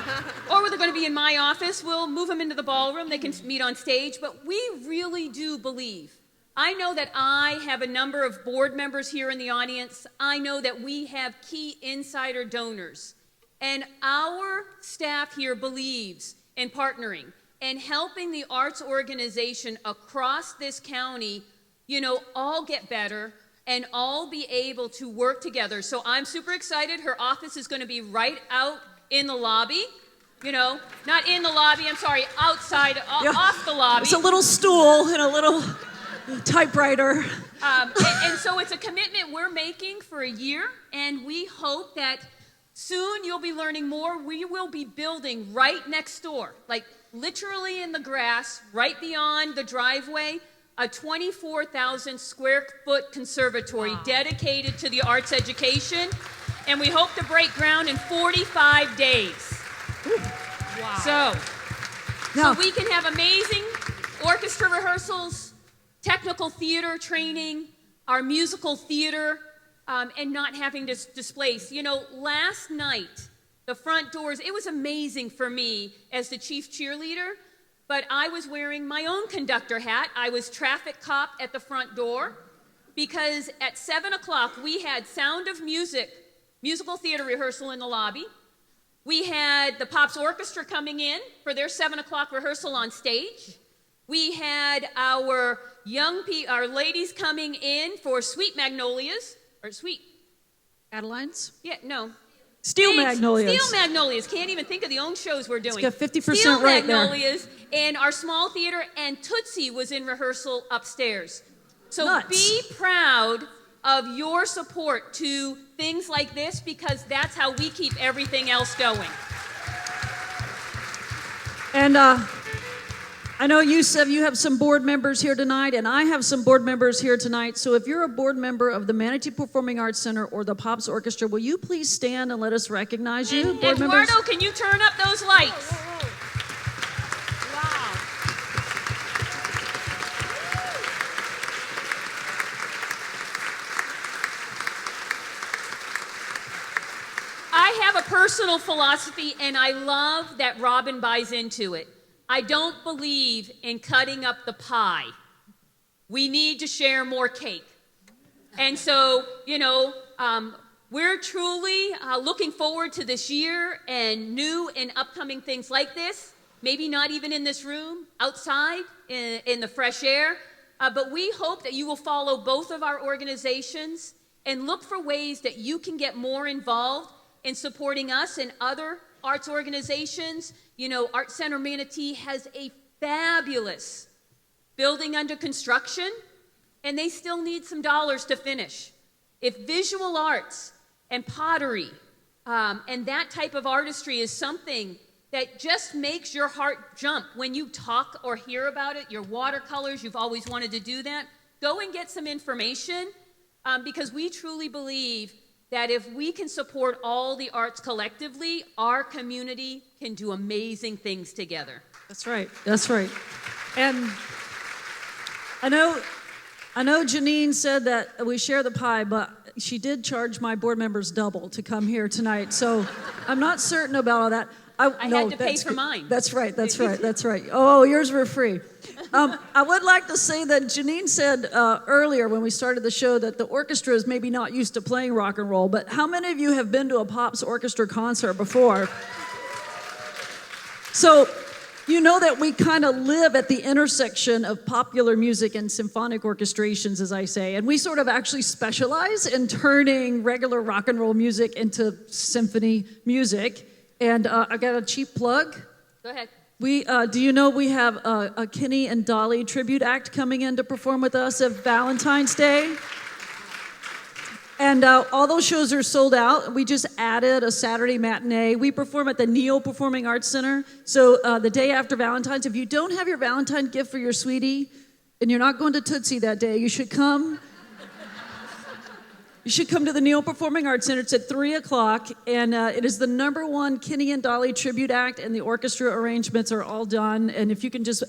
or they're going to be in my office. We'll move them into the ballroom. They can meet on stage. But we really do believe. I know that I have a number of board members here in the audience. I know that we have key insider donors. And our staff here believes in partnering and helping the arts organization across this county, you know, all get better and all be able to work together. So I'm super excited. Her office is going to be right out in the lobby. You know, not in the lobby, I'm sorry, outside, off the lobby. It's a little stool and a little typewriter. And so it's a commitment we're making for a year, and we hope that soon you'll be learning more. We will be building right next door, like literally in the grass, right beyond the driveway, a 24,000 square foot conservatory dedicated to the arts education, and we hope to break ground in 45 days. Wow. So we can have amazing orchestra rehearsals, technical theater training, our musical theater, and not having to displace. You know, last night, the front doors, it was amazing for me as the chief cheerleader, but I was wearing my own conductor hat. I was traffic cop at the front door because at 7 o'clock we had Sound of Music, musical theater rehearsal in the lobby. We had the Pops Orchestra coming in for their 7 o'clock rehearsal on stage. We had our our ladies coming in for Sweet Magnolias, or Sweet Adelines? Yeah, no. Steel Magnolias. Steel Magnolias. Can't even think of the own shows we're doing. It's got 50% Steel right Magnolias in our small theater, and Tootsie was in rehearsal upstairs. So Nuts. be proud of your support to things like this, because that's how we keep everything else going. And I know you said you have some board members here tonight, and I have some board members here tonight. So if you're a board member of the Manatee Performing Arts Center or the Pops Orchestra, will you please stand and let us recognize you, board members? Eduardo, can you turn up those lights? Wow. I have a personal philosophy, and I love that Robin buys into it. I don't believe in cutting up the pie. We need to share more cake. And so, you know, we're truly looking forward to this year and new and upcoming things like this. Maybe not even in this room, outside in the fresh air. But we hope that you will follow both of our organizations and look for ways that you can get more involved in supporting us and other arts organizations. You know, Art Center Manatee has a fabulous building under construction, and they still need some dollars to finish. If visual arts and pottery and that type of artistry is something that just makes your heart jump when you talk or hear about it, your watercolors, you've always wanted to do that, go and get some information, because we truly believe that if we can support all the arts collectively, our community can do amazing things together. That's right. That's right. And I know Janine said that we share the pie, but she did charge my board members double to come here tonight. So I'm not certain about all that. I had to pay for mine. That's right. That's right. That's right. Oh, yours were free. I would like to say that Janine said earlier when we started the show that the orchestra is maybe not used to playing rock and roll, but how many of you have been to a Pops orchestra concert before? So you know that we kind of live at the intersection of popular music and symphonic orchestrations, as I say, and we sort of actually specialize in turning regular rock and roll music into symphony music. And I got a cheap plug. Go ahead. Do you know we have a Kenny and Dolly tribute act coming in to perform with us at Valentine's Day? And all those shows are sold out. We just added a Saturday matinee. We perform at the Neo Performing Arts Center. So the day after Valentine's, if you don't have your Valentine gift for your sweetie and you're not going to Tootsie that day, you should come. You should come to the Neo Performing Arts Center. It's at 3 o'clock, and it is the #1 Kenny and Dolly tribute act, and the orchestra arrangements are all done. And if you can just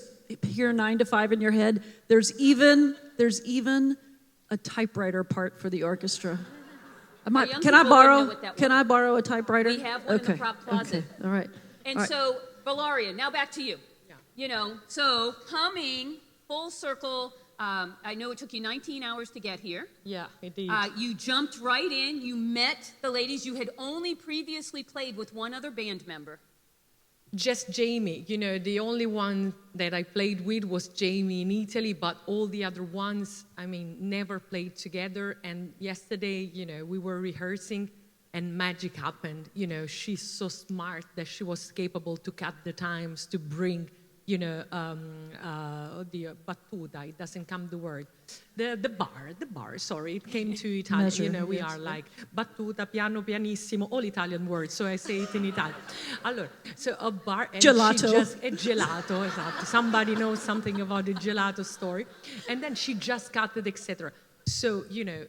hear 9 to 5 in your head, there's even a typewriter part for the orchestra. Can I borrow a typewriter? We have one in the prop closet. Okay. All right. And All right. so, Valaria, now back to you. Yeah. You know, so coming full circle, I know it took you 19 hours to get here. Yeah, it did. You jumped right in. You met the ladies. You had only previously played with one other band member. Just Jamie. You know, the only one that I played with was Jamie in Italy, but all the other ones, I mean, never played together. And yesterday, you know, we were rehearsing and magic happened. You know, she's so smart that she was capable to cut the times to bring, you know, the battuta, it doesn't come the word. The bar, sorry, it came to Italian. Measure, you know, we yes. are like battuta, piano, pianissimo, all Italian words, so I say it in Italian. Allora, so a bar, and Gelato. she just, a gelato, esatto. Somebody knows something about the gelato story. And then she just cut it, etc. So, you know,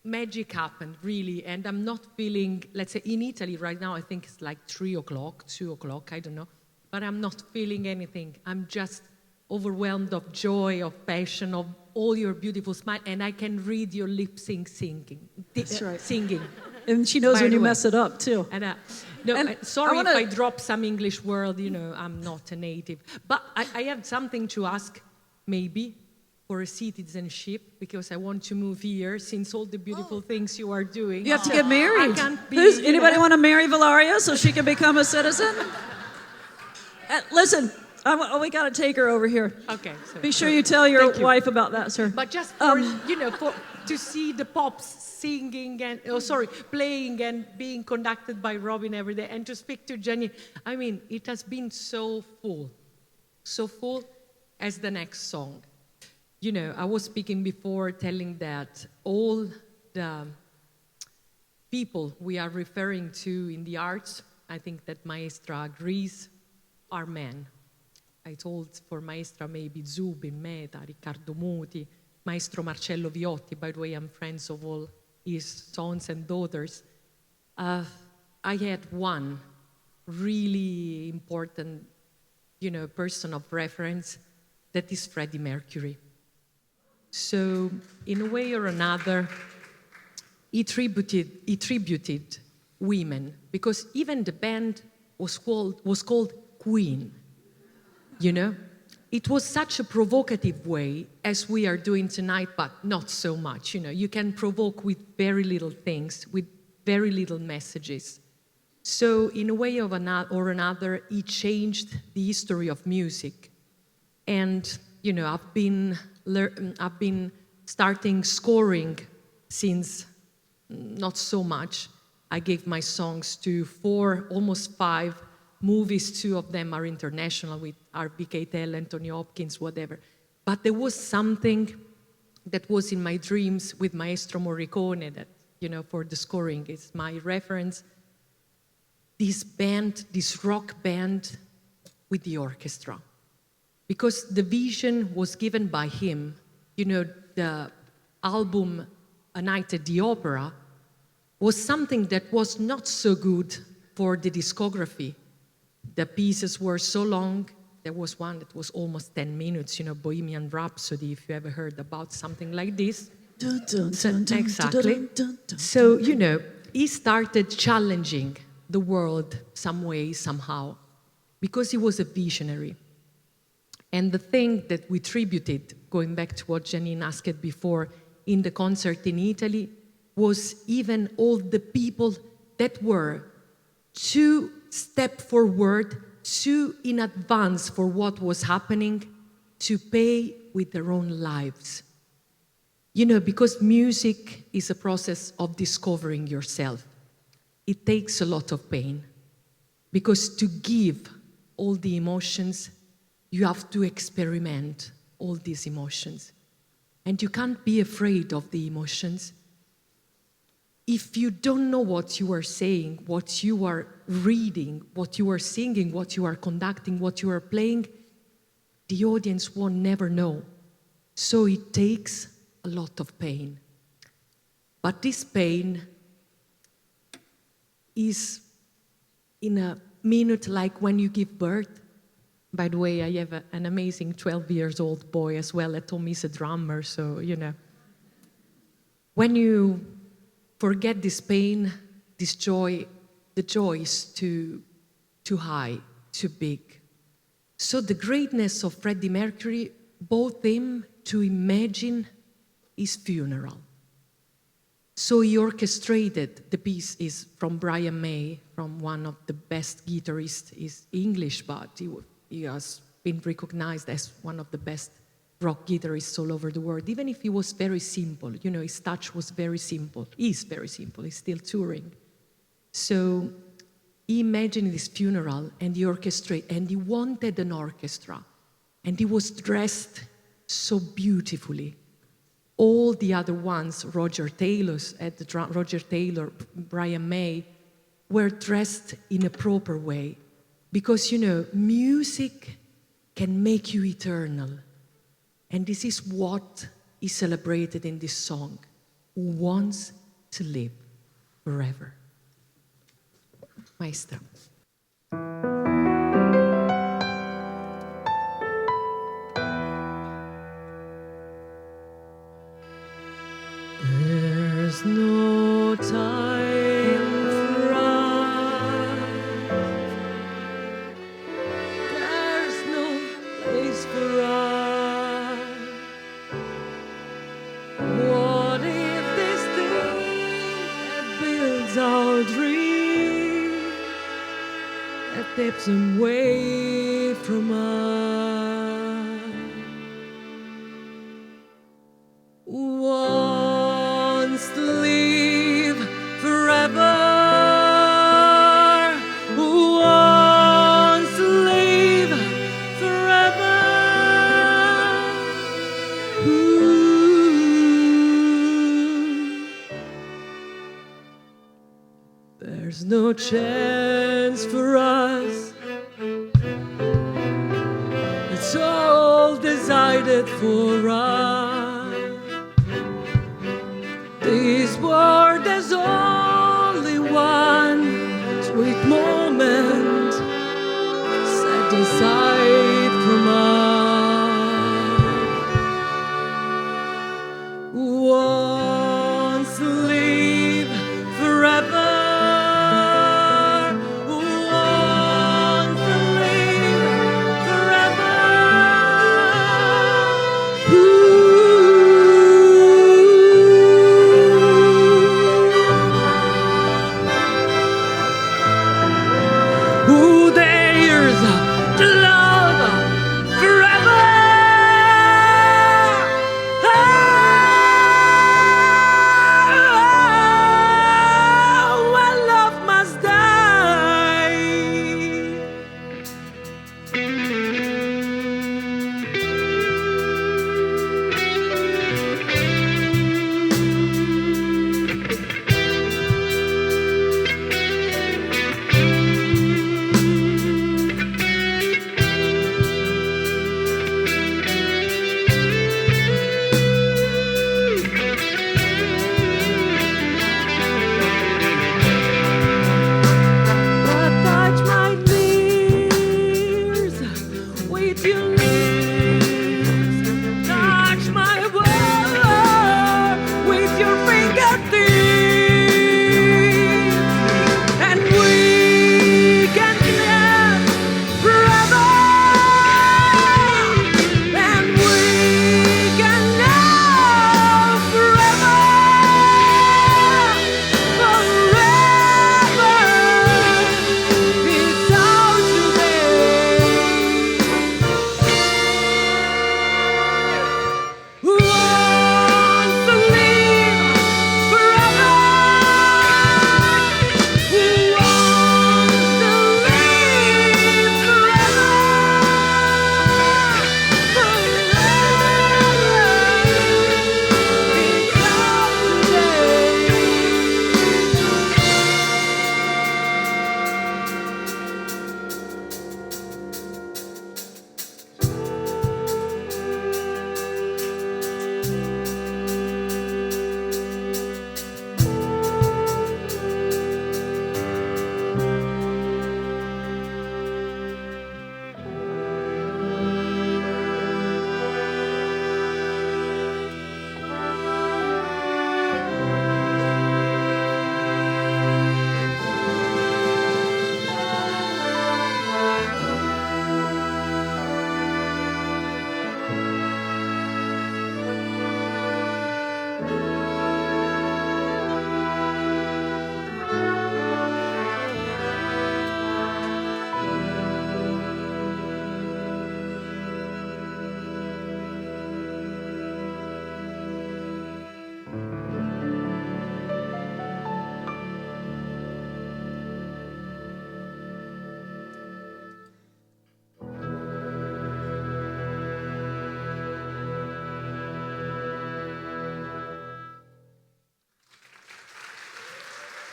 magic happened, really, and I'm not feeling, let's say, in Italy right now, I think it's like 3 o'clock, 2 o'clock, I don't know. But I'm not feeling anything. I'm just overwhelmed of joy, of passion, of all your beautiful smile, and I can read your lip sync singing. That's right. Singing. And she knows By when the you way. mess it up, too. And, And sorry I wanna- if I drop some English word, you know, I'm not a native. But I have something to ask, maybe, for a citizenship, because I want to move here, since all the beautiful things you are doing. You have to get married. I can't be, Anybody want to marry Valaria so she can become a citizen? Listen, we got to take her over here. Okay. So, Be sure you tell your Thank you. wife about that, sir. But just for, you know, to see the pops singing and, playing and being conducted by Robin every day, and to speak to Jenny, I mean, it has been so full as the next song. You know, I was speaking before telling that all the people we are referring to in the arts, I think that Maestra agrees, are men. I told for Maestra maybe Zubin, Meta, Riccardo Muti, Maestro Marcello Viotti. By the way, I'm friends of all his sons and daughters. I had one really important, you know, person of reference, that is Freddie Mercury. So, in a way or another, he tributed women, because even the band was called Queen. You know, it was such a provocative way, as we are doing tonight, but not so much. You know, you can provoke with very little things, with very little messages. So, in a way or another, he changed the history of music. And you know, I've been starting scoring since not so much. I gave my songs to 4, almost 5 movies. 2 of them are international with Harvey Keitel, Anthony Hopkins, whatever. But there was something that was in my dreams with Maestro Morricone that, for the scoring is my reference. This band, this rock band with the orchestra. Because the vision was given by him. The album A Night at the Opera was something that was not so good for the discography. The pieces were so long. There was one that was almost 10 minutes, Bohemian Rhapsody, if you ever heard about something like this. Exactly. So, he started challenging the world some way, somehow, because he was a visionary. And the thing that we tributed, going back to what Janine asked before, in the concert in Italy, was even all the people that were 2 steps forward, 2 in advance for what was happening, to pay with their own lives. Because music is a process of discovering yourself. It takes a lot of pain. Because to give all the emotions, you have to experiment all these emotions. And you can't be afraid of the emotions. If you don't know what you are saying, what you are reading, what you are singing, what you are conducting, what you are playing, the audience will never know. So it takes a lot of pain. But this pain is in a minute like when you give birth. By the way, I have an amazing 12-year-old boy as well at home. He's a drummer, so, When you forget this pain, this joy, the joy is too high, too big. So the greatness of Freddie Mercury brought him to imagine his funeral. So he orchestrated, the piece is from Brian May, from one of the best guitarists. He's English, but he has been recognized as one of the best rock guitarists all over the world, even if he was very simple. His touch was very simple. He's very simple. He's still touring. So he imagined his funeral and he orchestrated, and he wanted an orchestra. And he was dressed so beautifully. All the other ones, Roger Taylor, Brian May, were dressed in a proper way. Because, music can make you eternal. And this is what is celebrated in this song. Who wants to live forever? Maestro. There's no time for us. There's no place for us. What if this thing that builds our dream, that takes them away from us? Wants to live forever. Who wants to live forever? Ooh. There's no chance for us. It's all decided for us. This world has only one sweet moment set aside from us. Wants to live forever. Wants to live forever.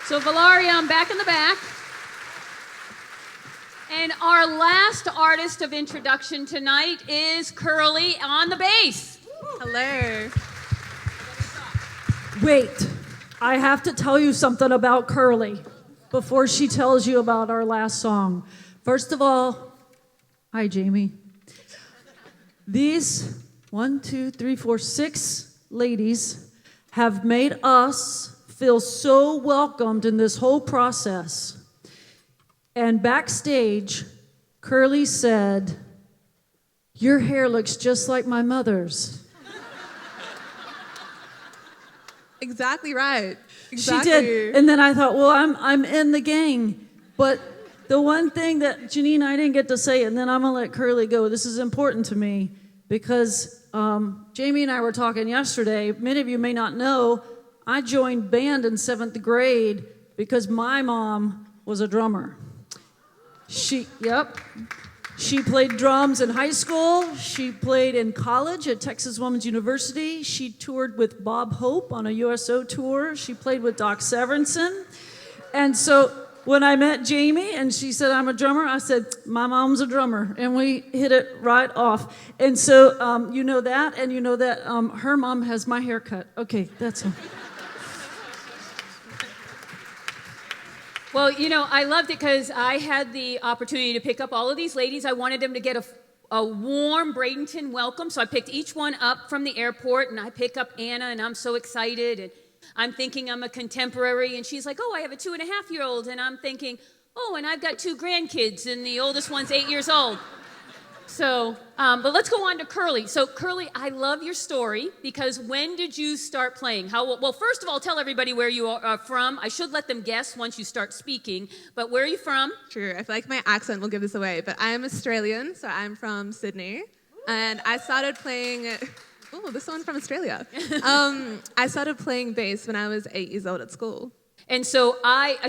So Valaria, I'm back in the back. And our last artist of introduction tonight is Curly on the bass. Hello. Wait, I have to tell you something about Curly before she tells you about our last song. First of all, hi, Jamie. These 6 ladies have made us feel so welcomed in this whole process. And backstage, Curly said, "Your hair looks just like my mother's." Exactly right. She Exactly. did. And then I thought, well, I'm in the gang. But the one thing that Janine and I didn't get to say, and then I'm going to let Curly go. This is important to me because Jamie and I were talking yesterday. Many of you may not know, I joined band in 7th grade because my mom was a drummer. She played drums in high school. She played in college at Texas Women's University. She toured with Bob Hope on a USO tour. She played with Doc Severinsen. And so when I met Jamie and she said, "I'm a drummer," I said, "My mom's a drummer." And we hit it right off. And so you know that, and you know that her mom has my haircut. Okay, that's all. Well, I loved it because I had the opportunity to pick up all of these ladies. I wanted them to get a warm Bradenton welcome, so I picked each one up from the airport, and I pick up Anna, and I'm so excited, and I'm thinking I'm a contemporary, and she's like, "Oh, I have a 2.5-year-old," and I'm thinking, "Oh, and I've got 2 grandkids, and the oldest one's 8 years old." So, but let's go on to Curly. So, Curly, I love your story because when did you start playing? Well, first of all, tell everybody where you are from. I should let them guess once you start speaking, but where are you from? True. I feel like my accent will give this away, but I am Australian, so I'm from Sydney. And I started playing... Oh, this one from Australia. I started playing bass when I was 8 years old at school. And so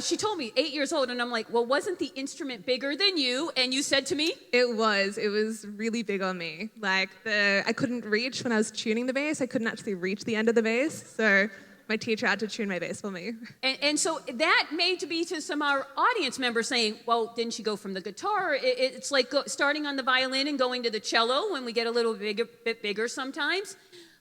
she told me 8 years old, and I'm like, well, wasn't the instrument bigger than you? And you said to me? It was really big on me. Like I couldn't reach when I was tuning the bass. I couldn't actually reach the end of the bass. So my teacher had to tune my bass for me. And so that made to be to some of our audience members saying, well, didn't she go from the guitar? It's like starting on the violin and going to the cello when we get a little bit bigger sometimes.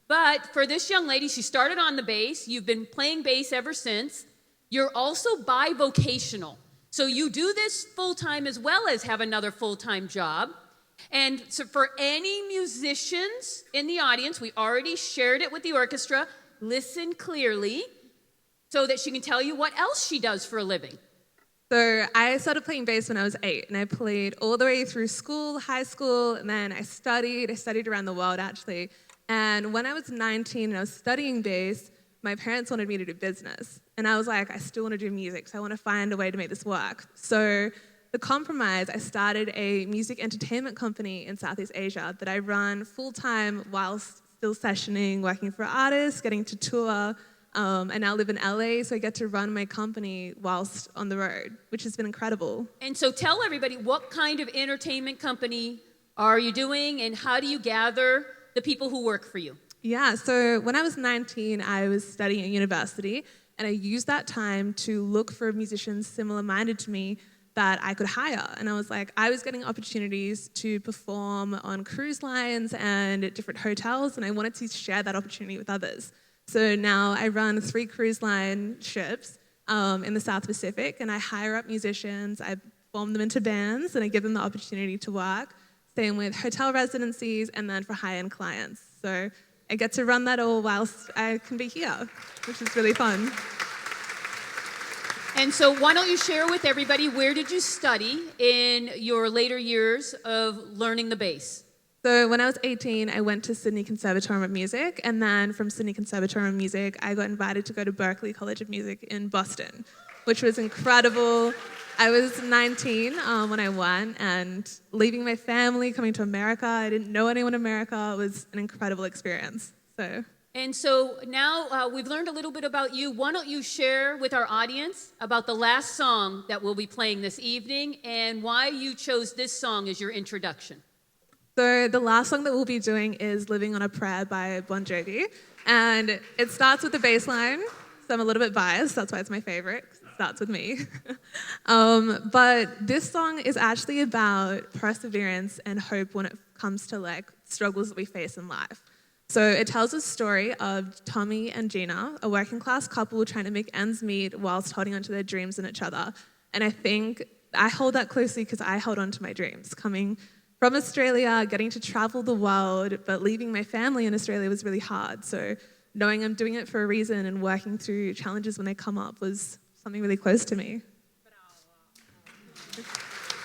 But for this young lady, she started on the bass. You've been playing bass ever since. You're also bivocational. So you do this full-time as well as have another full-time job. And so for any musicians in the audience, we already shared it with the orchestra, listen clearly so that she can tell you what else she does for a living. So I started playing bass when I was 8, and I played all the way through school, high school, and then I studied around the world actually. And when I was 19 and I was studying bass, my parents wanted me to do business. And I was like, I still want to do music, so I want to find a way to make this work. So the compromise, I started a music entertainment company in Southeast Asia that I run full-time whilst still sessioning, working for artists, getting to tour. I now live in LA, so I get to run my company whilst on the road, which has been incredible. And so tell everybody, what kind of entertainment company are you doing, and how do you gather the people who work for you? Yeah, so when I was 19, I was studying at university, and I used that time to look for musicians similar-minded to me that I could hire. And I was like, I was getting opportunities to perform on cruise lines and at different hotels, and I wanted to share that opportunity with others. So now I run 3 cruise line ships in the South Pacific, and I hire up musicians, I form them into bands, and I give them the opportunity to work. Same with hotel residencies, and then for high-end clients. So I get to run that all whilst I can be here, which is really fun. And so why don't you share with everybody, where did you study in your later years of learning the bass? So when I was 18, I went to Sydney Conservatorium of Music, and then from Sydney Conservatorium of Music, I got invited to go to Berklee College of Music in Boston, which was incredible. I was 19 when I went, and leaving my family, coming to America, I didn't know anyone in America. It was an incredible experience. And so now we've learned a little bit about you. Why don't you share with our audience about the last song that we'll be playing this evening and why you chose this song as your introduction? So the last song that we'll be doing is Living on a Prayer by Bon Jovi. And it starts with the bass line, so I'm a little bit biased. That's why it's my favorite. It starts with me. But this song is actually about perseverance and hope when it comes to like struggles that we face in life. So it tells a story of Tommy and Gina, a working class couple trying to make ends meet whilst holding onto their dreams and each other. And I think I hold that closely because I held on to my dreams. Coming from Australia, getting to travel the world, but leaving my family in Australia was really hard. So knowing I'm doing it for a reason and working through challenges when they come up was something really close to me.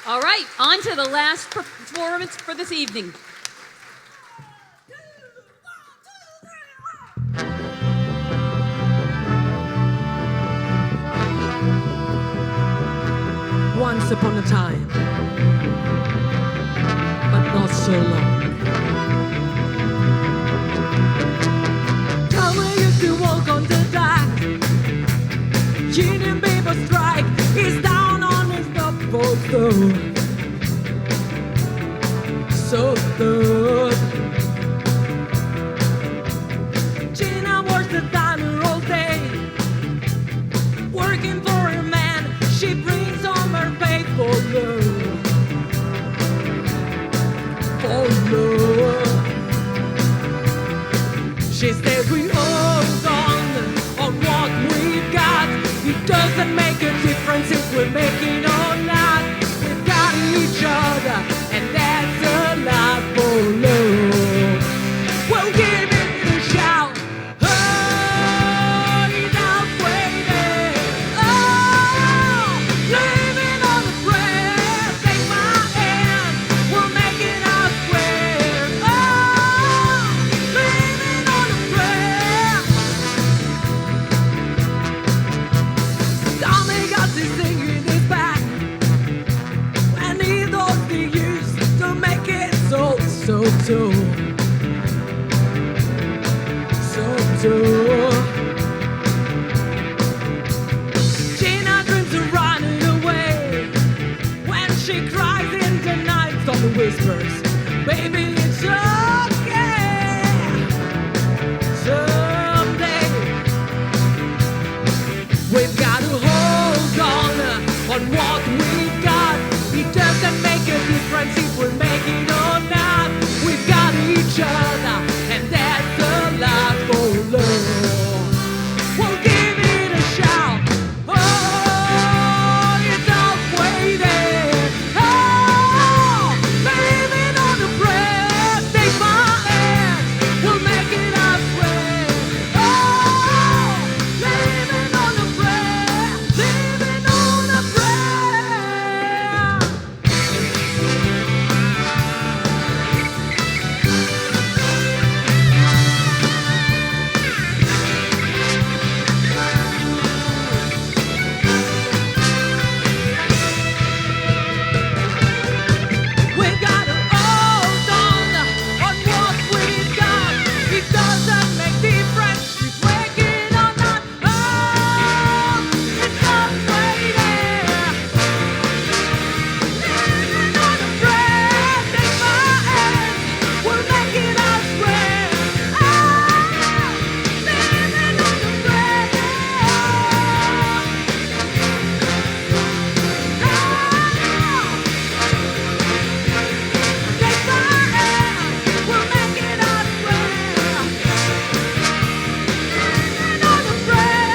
All right, on to the last performance for this evening. Once upon a time, but not so long. Tommy used to walk on the dock. Union people strike. He's down on his luck for so good. Gina works the diner all day, working for her man. She brings home her pay for love. For love. She says we hold on what we've got. It doesn't make a difference if we're making or not. We've got each other, and that's a lot for love. We'll give it a shout. Oh, without waiting. Oh, living on a prayer. Take my hand. We'll make it our square. Oh, living on a prayer. Tommy got this thing in his back, and he thought he used to make it so. Gina dreams of running away when she cries in the night. Thunder whispers, baby, it's okay. Someday we've got to hold on what we've got. It doesn't make a difference if we're making or not. We've got each other, and that's a lot for love. We'll give it a shout. Oh, it's all waiting. Oh, living on the breath. Take my hand. We'll make it our way. Oh, living on the breath. Living on the breath. We've got to hold on what we've got. It doesn't make difference if breaking or not. Oh, it's not waiting. Living on a prayer. Take my hand. We'll make it our square. Oh, living on a prayer. Take my hand, we'll make it our square. Living on a prayer.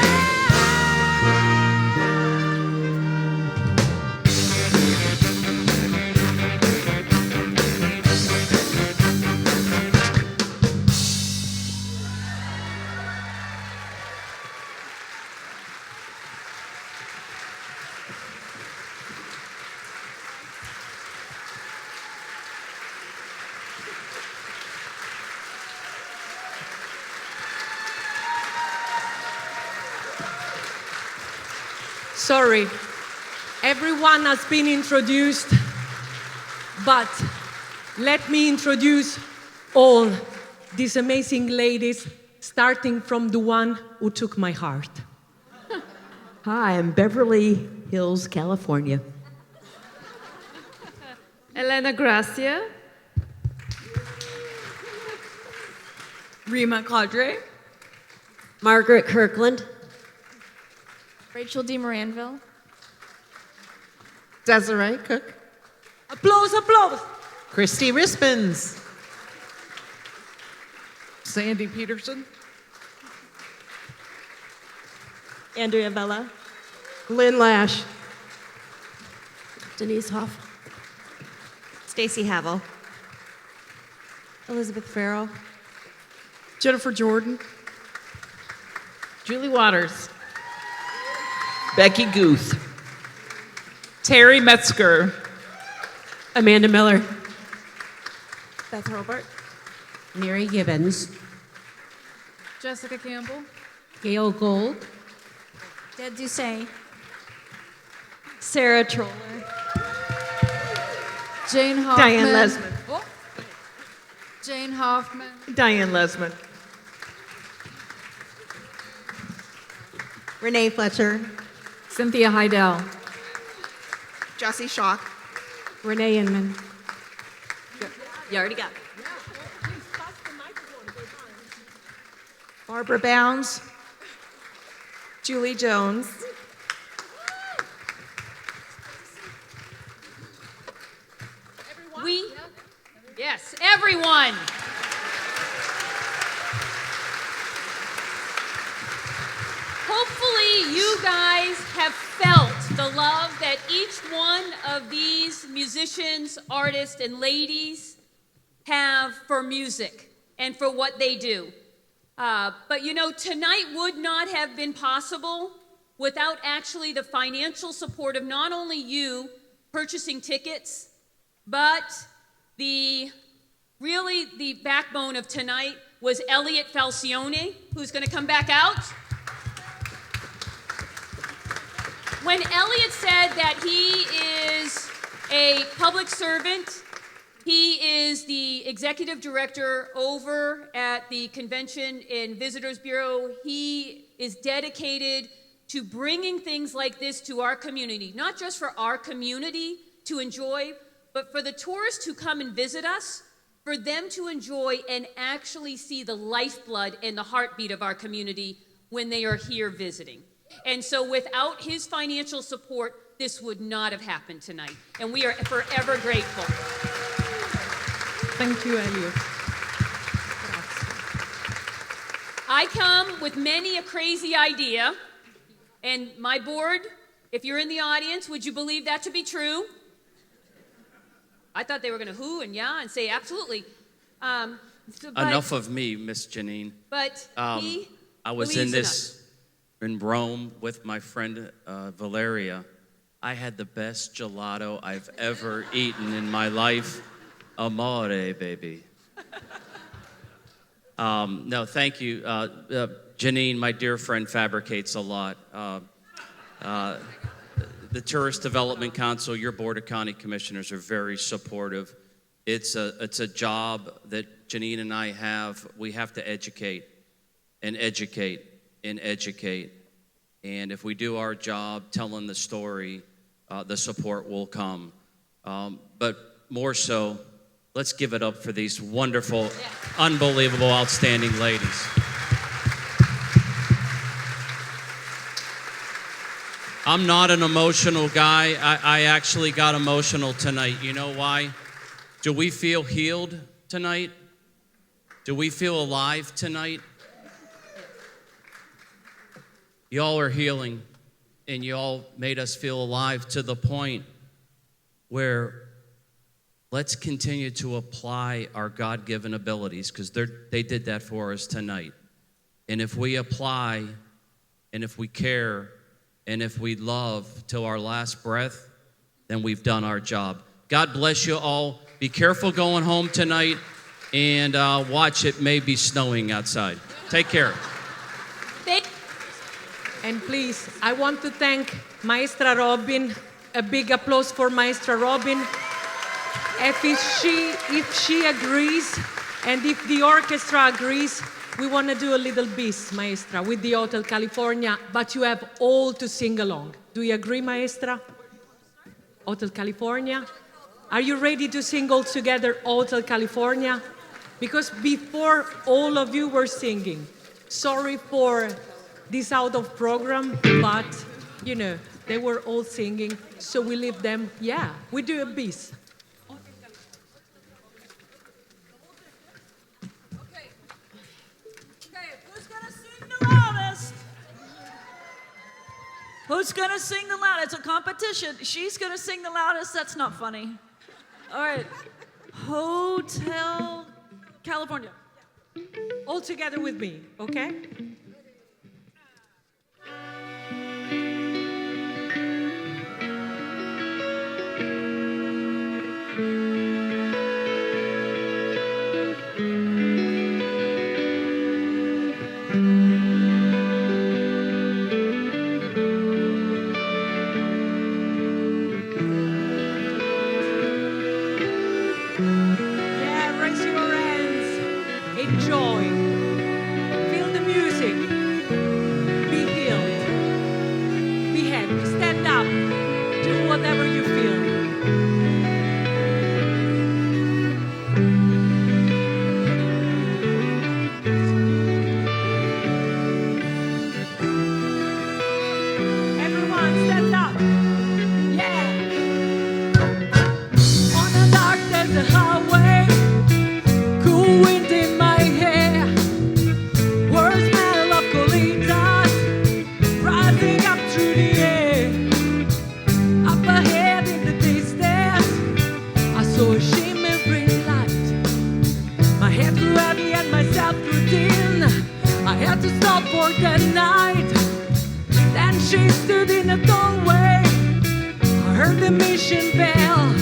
Sorry, everyone has been introduced, but let me introduce all these amazing ladies, starting from the one who took my heart. Hi, I'm Beverly Hills, California. Elena Gracia. Rima Cadre. Margaret Kirkland. Rachel D. Moranville. Desiree Cook. Applause, applause. Christy Rispens. Sandy Peterson. Andrea Vella. Lynn Lash. Denise Hoff. Stacy Havel. Elizabeth Farrell. Jennifer Jordan. Julie Waters. Becky Guth. Terry Metzger. Amanda Miller. Beth Hurlbert. Mary Gibbons. Jessica Campbell. Gail Gold. Deb Doucet. Sarah Troller. Jane Hoffman. Diane Lesman. Oh. Jane Hoffman. Diane Lesman. Renee Fletcher. Cynthia Heidel. Jesse Schock. Renee Inman. You already got it. Barbara Bounds. Julie Jones. Yes, everyone. Hopefully you guys have felt the love that each one of these musicians, artists, and ladies have for music and for what they do. But you know, tonight would not have been possible without actually the financial support of not only you purchasing tickets, but really the backbone of tonight was Elliot Falcione, who's going to come back out. When Elliot said that he is a public servant, he is the executive director over at the Convention and Visitors Bureau. He is dedicated to bringing things like this to our community, not just for our community to enjoy, but for the tourists who come and visit us, for them to enjoy and actually see the lifeblood and the heartbeat of our community when they are here visiting. And so without his financial support, this would not have happened tonight. And we are forever grateful. Thank you, Elliot. I come with many a crazy idea, and my board, if you're in the audience, would you believe that to be true? I thought they were going to hoo and yeah and say absolutely. Enough of me, Miss Janine. But he I was believes in in us. in Rome with my friend Valeria. I had the best gelato I've ever eaten in my life. Amore, baby. No, thank you. Janine, my dear friend, fabricates a lot. The Tourist Development Council, your Board of County Commissioners are very supportive. It's a job that Janine and I have. We have to educate and educate and educate. And if we do our job telling the story, the support will come. But more so, let's give it up for these wonderful, unbelievable, outstanding ladies. I'm not an emotional guy. I actually got emotional tonight. You know why? Do we feel healed tonight? Do we feel alive tonight? Y'all are healing, and y'all made us feel alive to the point where let's continue to apply our God-given abilities, because they did that for us tonight. And if we apply, and if we care, and if we love till our last breath, then we've done our job. God bless you all. Be careful going home tonight, and watch, it may be snowing outside. Take care. And please, I want to thank Maestra Robin. A big applause for Maestra Robin. If she agrees, and if the orchestra agrees, we want to do a little bis, Maestra, with the Hotel California, but you have all to sing along. Do you agree, Maestra? Hotel California? Are you ready to sing all together, Hotel California? Because before, all of you were singing. Sorry for this out of program, but you know, they were all singing, so we leave them. Yeah, we do a bis. Who's gonna sing the loudest? It's a competition. She's gonna sing the loudest. That's not funny. All right. Hotel California. All together with me, okay? Yeah, raise your hands. Enjoy. Feel the music. Be healed. Be happy. Stand up. Do whatever you feel. Everyone, stand up. Yeah. On a dark desert highway, cool wind in my hair, words smell of colitas rising up through the air. Up ahead in the distance, I saw a shimmering light. My head grew heavy and myself grew thin. I had to stop for the night. Then she stood in a doorway. I heard the mission bell.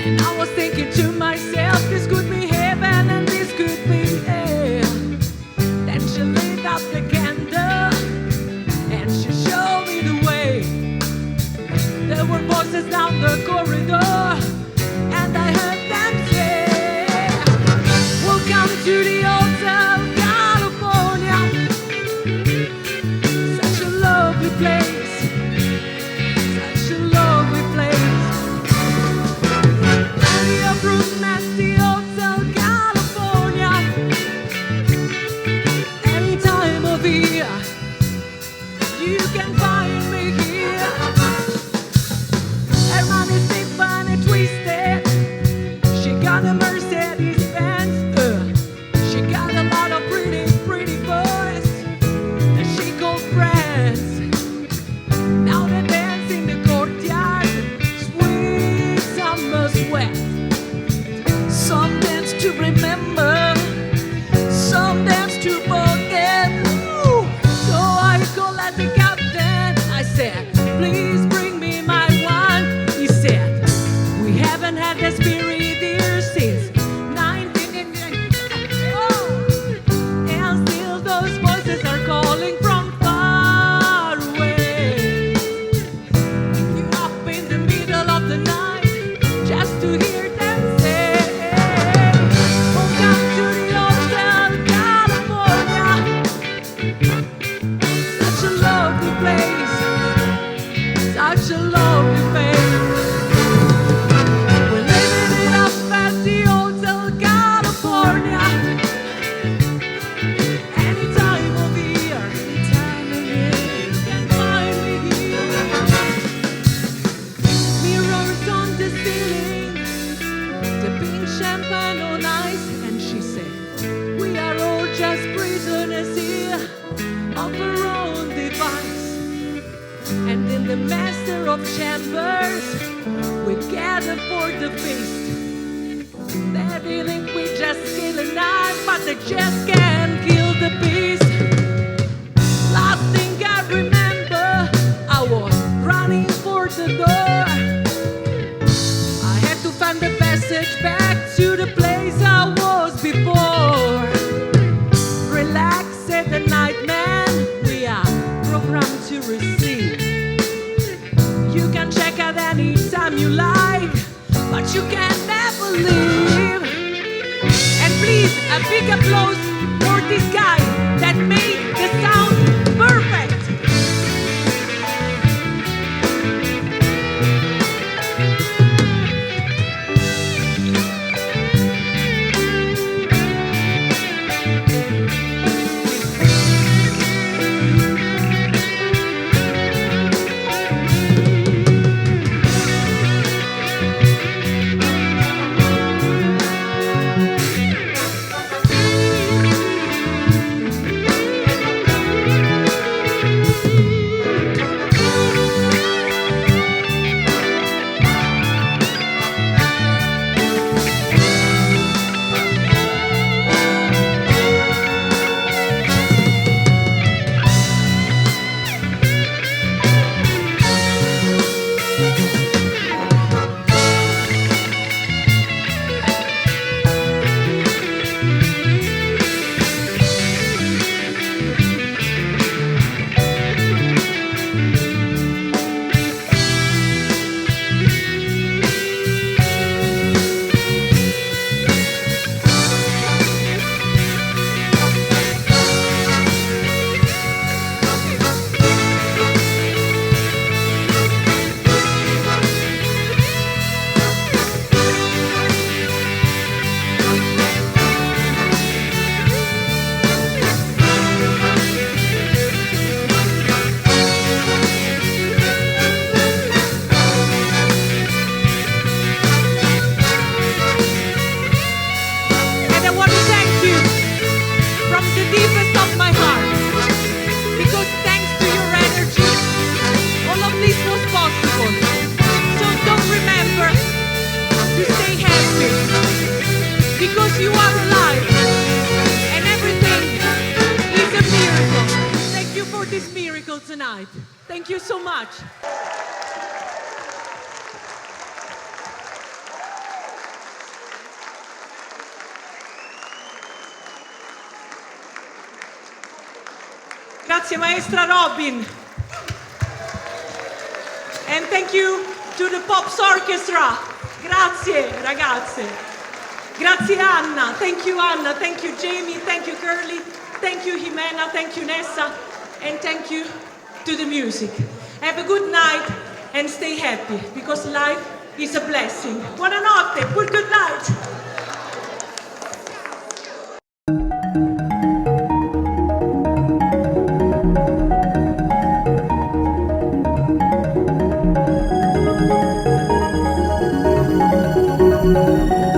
And I was thinking to myself, this could be heaven and this could be hell. Then she lit up the candle and she showed me the way. There were voices down the corridor and I heard them say, welcome to the Hotel California. Such a lovely place. Such a lovely place. Plenty of room at the Hotel California. Any time of year, you can find me here. Her man is deep and twisted. She got a Mercedes Benz. She got a lot of pretty, pretty boys that she called friends. Now they dance in the courtyard, sweet summer sweat. Some dance to remember, some dance to forget. Ooh. So I called at the captain. I said, please bring me my wine. He said, we haven't had the spirit here since 1990. Oh. And still those voices are calling from far away. You up in the middle of the night just to hear them say, welcome to the Hotel California. Such a lovely place. Such a lovely place. We're living it up at the Hotel California. Any time of year, you can find me here. Mirrors on the ceiling, the pink champagne on ice, and she said, we are all just prisoners here of our own device. And in the master of chambers, we gather for the feast. They think we just kill a knife, but they just can't kill the beast. Last thing I remember, I was running for the door. I had to find the passage back to the place I was before. Relax, said the night man, we are programmed to receive. You can check out any time you like, but you can never leave. And please, a big applause for this guy that made the sound perfect. you so much. Grazie Maestra Robin. And thank you to the Pops Orchestra. Grazie ragazze. Grazie Anna. Thank you Anna. Thank you Jamie. Thank you Curly. Thank you Jimena. Thank you Nessa. And thank you to the music. Have a good night and stay happy because life is a blessing. Buonanotte. Good night. Thank you.